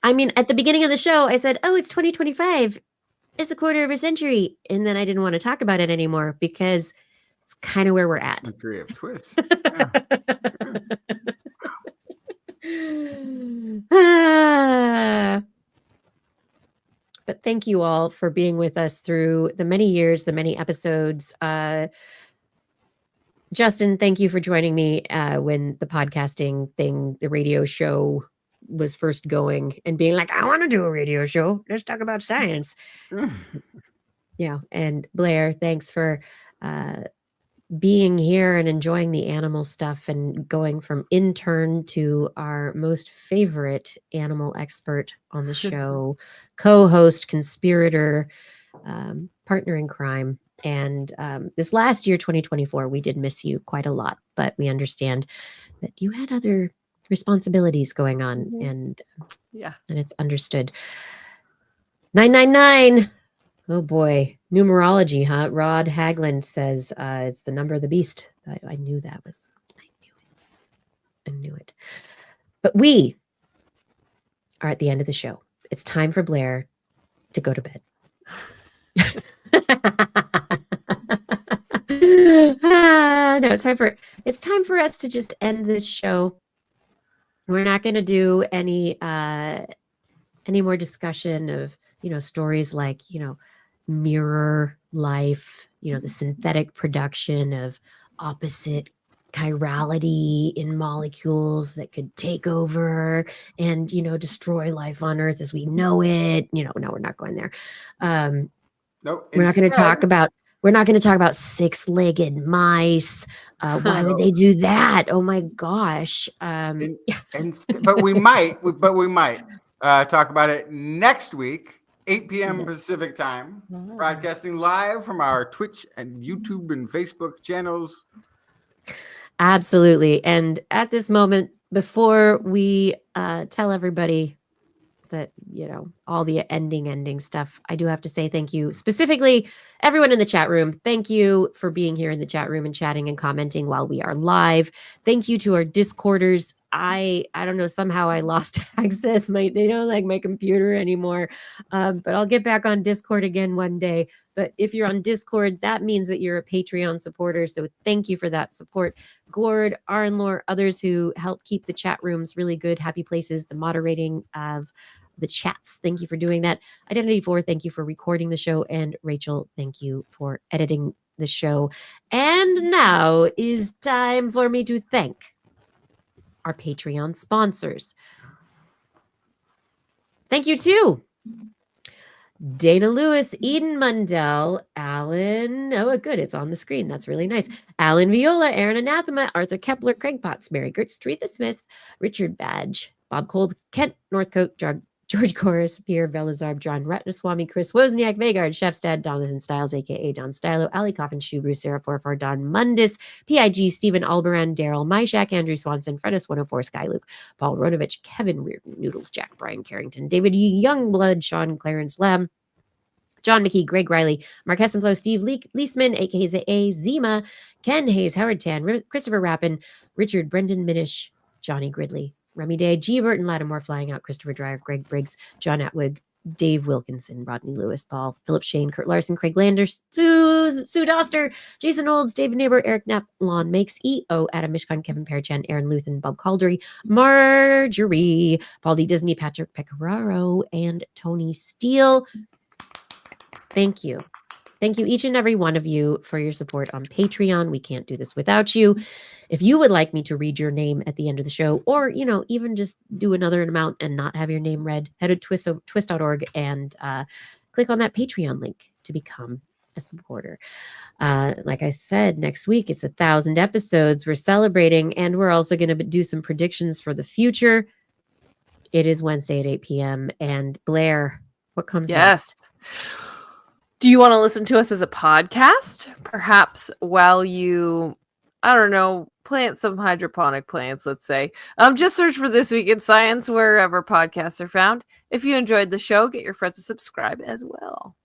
I mean, at the beginning of the show, I said, oh, it's 2025. It's a quarter of a century. And then I didn't want to talk about it anymore because it's kind of where we're at. Century of TWIS. But thank you all for being with us through the many years, the many episodes. Justin, thank you for joining me when the podcasting thing, the radio show was first going and being like, I want to do a radio show. Let's talk about science. Yeah. And Blair, thanks for being here and enjoying the animal stuff and going from intern to our most favorite animal expert on the show, co-host, conspirator, partner in crime. And this last year, 2024, we did miss you quite a lot, but we understand that you had other responsibilities going on, and it's understood. 999. Oh boy, numerology, huh? Rod Haglund says it's the number of the beast. I knew that was. I knew it. But we are at the end of the show. It's time for Blair to go to bed. No, it's time for us to just end this show. We're not going to do any more discussion of, stories like, mirror life, the synthetic production of opposite chirality in molecules that could take over and, destroy life on Earth as we know it. No, we're not going there. No, we're not going to talk about six-legged mice. Why would they do that? Oh my gosh. But we might talk about it next week, 8 p.m. Pacific time, broadcasting live from our Twitch and YouTube and Facebook channels. Absolutely. And at this moment, before we tell everybody that, all the ending stuff, I do have to say thank you, specifically everyone in the chat room. Thank you for being here in the chat room and chatting and commenting while we are live. Thank you to our Discorders. I don't know, somehow I lost access. They don't like my computer anymore. But I'll get back on Discord again one day. But if you're on Discord, that means that you're a Patreon supporter. So thank you for that support. Gord, Arnlore, others who help keep the chat rooms really good, happy places, the moderating of the chats. Thank you for doing that. Identity 4, thank you for recording the show. And Rachel, thank you for editing the show. And now is time for me to thank our Patreon sponsors. Thank you to Dana Lewis, Eden Mundell, Alan. Oh, good. It's on the screen. That's really nice. Alan Viola, Aaron Anathema, Arthur Kepler, Craig Potts, Mary Gertz, Teresa Smith, Richard Badge, Bob Cold, Kent Northcote, George Corris, Pierre Velazarb, John Ratnaswamy, Chris Wozniak, Vagard, Chefstad, Donathan Styles, a.k.a. Don Stylo, Ali Coffin, Shubru, Sarah Forfar, Don Mundis, PIG, Stephen Albaran, Daryl Myshak, Andrew Swanson, Fredis 104, Skyluke, Paul Ronovich, Kevin Reardon, Noodles, Jack, Brian Carrington, David Youngblood, Sean Clarence Lamb, John McKee, Greg Riley, Mark Hessenflow, Steve Leisman, a.k.a. Zima, Ken Hayes, Howard Tan, Christopher Rappin, Richard, Brendan Minish, Johnny Gridley, Remy Day, G. Burton, Lattimore, Flying Out, Christopher Dreyer, Greg Briggs, John Atwood, Dave Wilkinson, Rodney Lewis, Paul, Philip Shane, Kurt Larson, Craig Landers, Sue Doster, Jason Olds, David Neighbor, Eric Knapp, Lon Makes, E.O., Adam Mishkan, Kevin Perchan, Aaron Luthen, Bob Caldery, Marjorie, Paul D. Disney, Patrick Pecoraro, and Tony Steele. Thank you. Thank you, each and every one of you, for your support on Patreon. We can't do this without you. If you would like me to read your name at the end of the show, or, even just do another amount and not have your name read, head to twist.org and click on that Patreon link to become a supporter. Like I said, next week, it's 1,000 episodes we're celebrating, and we're also going to do some predictions for the future. It is Wednesday at 8 p.m. And Blair, what comes next? Do you want to listen to us as a podcast? Perhaps while you, I don't know, plant some hydroponic plants, let's say. Just search for This Week in Science wherever podcasts are found. If you enjoyed the show, get your friends to subscribe as well.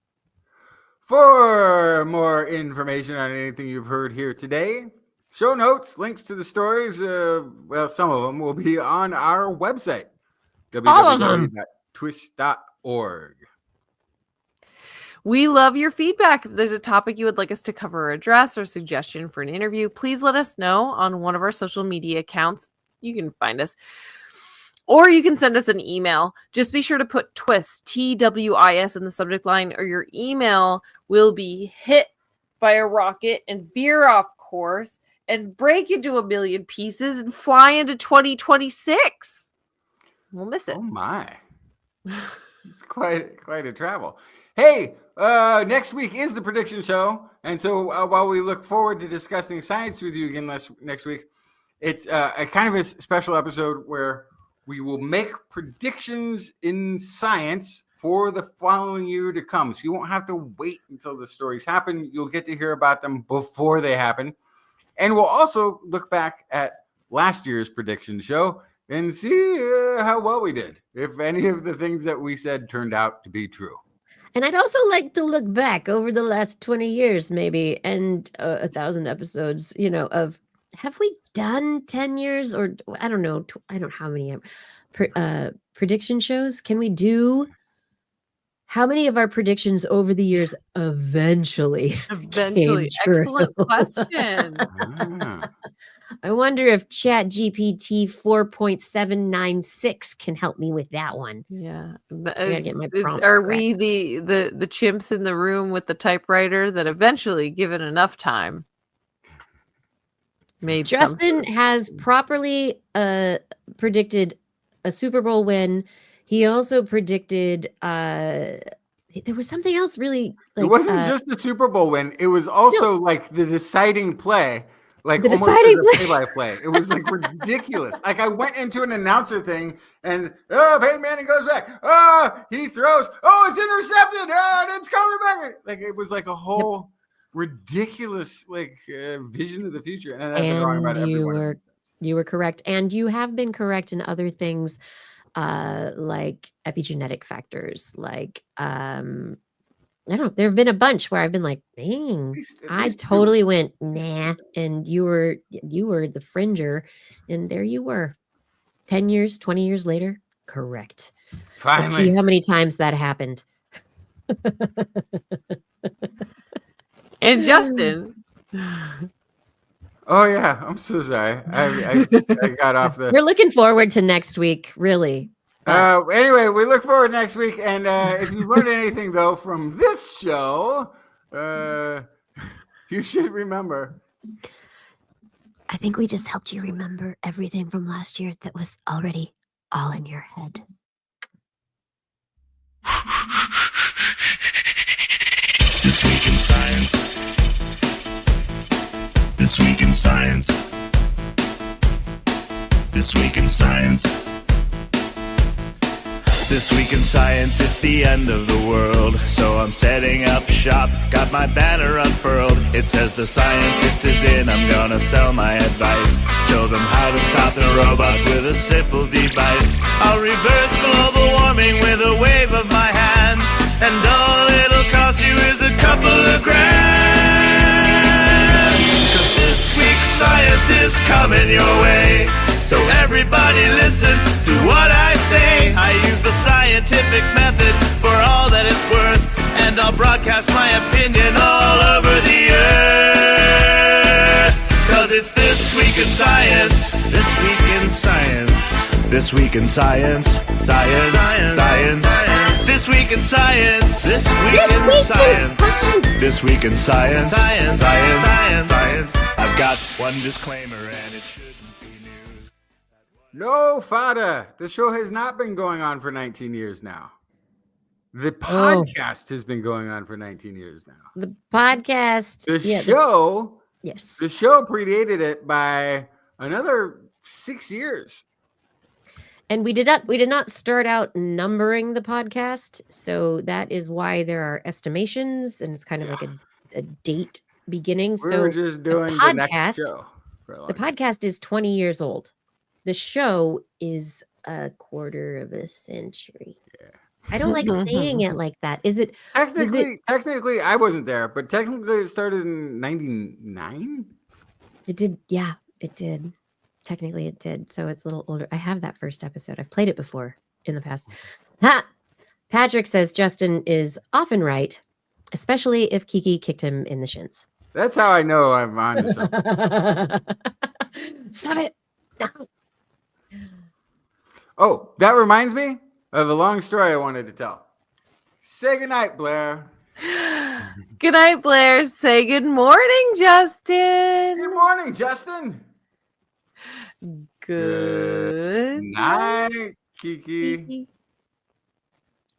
For more information on anything you've heard here today, show notes, links to the stories, well, some of them will be on our website, All of them. www.twis.org. We love your feedback. If there's a topic you would like us to cover or address or suggestion for an interview, please let us know on one of our social media accounts. You can find us. Or you can send us an email. Just be sure to put TWIS, TWIS in the subject line, or your email will be hit by a rocket and veer off course and break into a million pieces and fly into 2026. We'll miss it. Oh my. It's quite a travel. Hey, next week is the prediction show. And so while we look forward to discussing science with you again next week, it's a kind of a special episode where we will make predictions in science for the following year to come. So you won't have to wait until the stories happen. You'll get to hear about them before they happen. And we'll also look back at last year's prediction show and see how well we did, if any of the things that we said turned out to be true. And I'd also like to look back over the last 20 years, maybe, and 1,000 episodes, of have we done 10 years or I don't know. I don't know how many prediction shows. Can we do? How many of our predictions over the years eventually came true? Excellent question. I wonder if ChatGPT 4.796 can help me with that one. Yeah. gotta get my prompts Are correct. we the chimps in the room with the typewriter that eventually, given enough time, made Justin has properly predicted a Super Bowl win. He also predicted there was something else really it wasn't just the Super Bowl win. It was also like the deciding play. Like the deciding play-by-play. It was like ridiculous. Like I went into an announcer thing and Peyton Manning goes back. He throws. It's intercepted. It's coming back. Like it was like a whole ridiculous vision of the future. And I've been wrong about everyone. You were correct. And you have been correct in other things like epigenetic factors, like I don't know. There have been a bunch where I've been like, dang, I totally went, nah. And you were the fringer. And there you were. 10 years, 20 years later. Correct. Finally. Let's see how many times that happened. And Justin. Oh, yeah. I'm so sorry. I got off the... We're looking forward to next week, really. Anyway, we look forward next week. And if you've learned anything, though, from this show, you should remember. I think we just helped you remember everything from last year that was already all in your head. This week in science. This week in science. This week in science. This week in science, it's the end of the world. So I'm setting up shop, got my banner unfurled. It says the scientist is in, I'm gonna sell my advice. Show them how to stop the robots with a simple device. I'll reverse global warming with a wave of my hand. And all it'll cost you is a couple of grand. 'Cause this week's science is coming your way. So everybody listen to what I say. I use the scientific method for all that it's worth. And I'll broadcast my opinion all over the earth. 'Cause it's This Week in Science. This Week in Science. This Week in Science. Science. Science. This Week in Science. This Week in Science. This Week in Science. Science. Science. Science. I've got one disclaimer and it shouldn't be news. No, Fada. The show has not been going on for 19 years now. The podcast has been going on for 19 years now. The podcast. The show. Yes. The show predated it by another 6 years. And we did not start out numbering the podcast, so that is why there are estimations, and it's kind of like a date beginning. We were So just doing the next show. For a long the time. podcast is 20 years old. The show is a quarter of a century. Yeah. I don't like saying it like that. Is it Technically, I wasn't there, but technically it started in 99. It did. Yeah, it did. Technically, it did. So it's a little older. I have that first episode. I've played it before in the past. Ha! Patrick says Justin is often right, especially if Kiki kicked him in the shins. That's how I know I'm on to something. Stop it. No. Oh, that reminds me of a long story I wanted to tell. Say goodnight, Blair. Good night, Blair. Say good morning, Justin. Good morning, Justin. Good night, Kiki.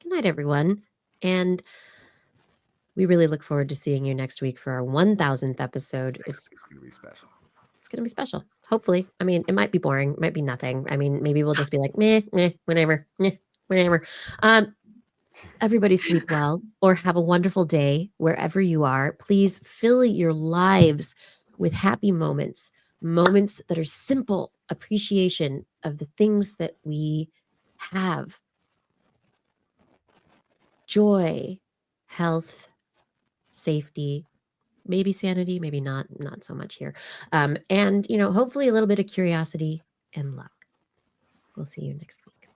Good night, everyone. And we really look forward to seeing you next week for our 1000th episode. It's going to be special. It's going to be special. Hopefully. I mean, it might be boring. It might be nothing. I mean, maybe we'll just be like, meh, whatever. Everybody sleep well or have a wonderful day wherever you are. Please fill your lives with happy moments that are simple appreciation of the things that we have. Joy, health, safety, maybe sanity, maybe not so much here. And, hopefully a little bit of curiosity and luck. We'll see you next week.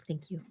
Thank you.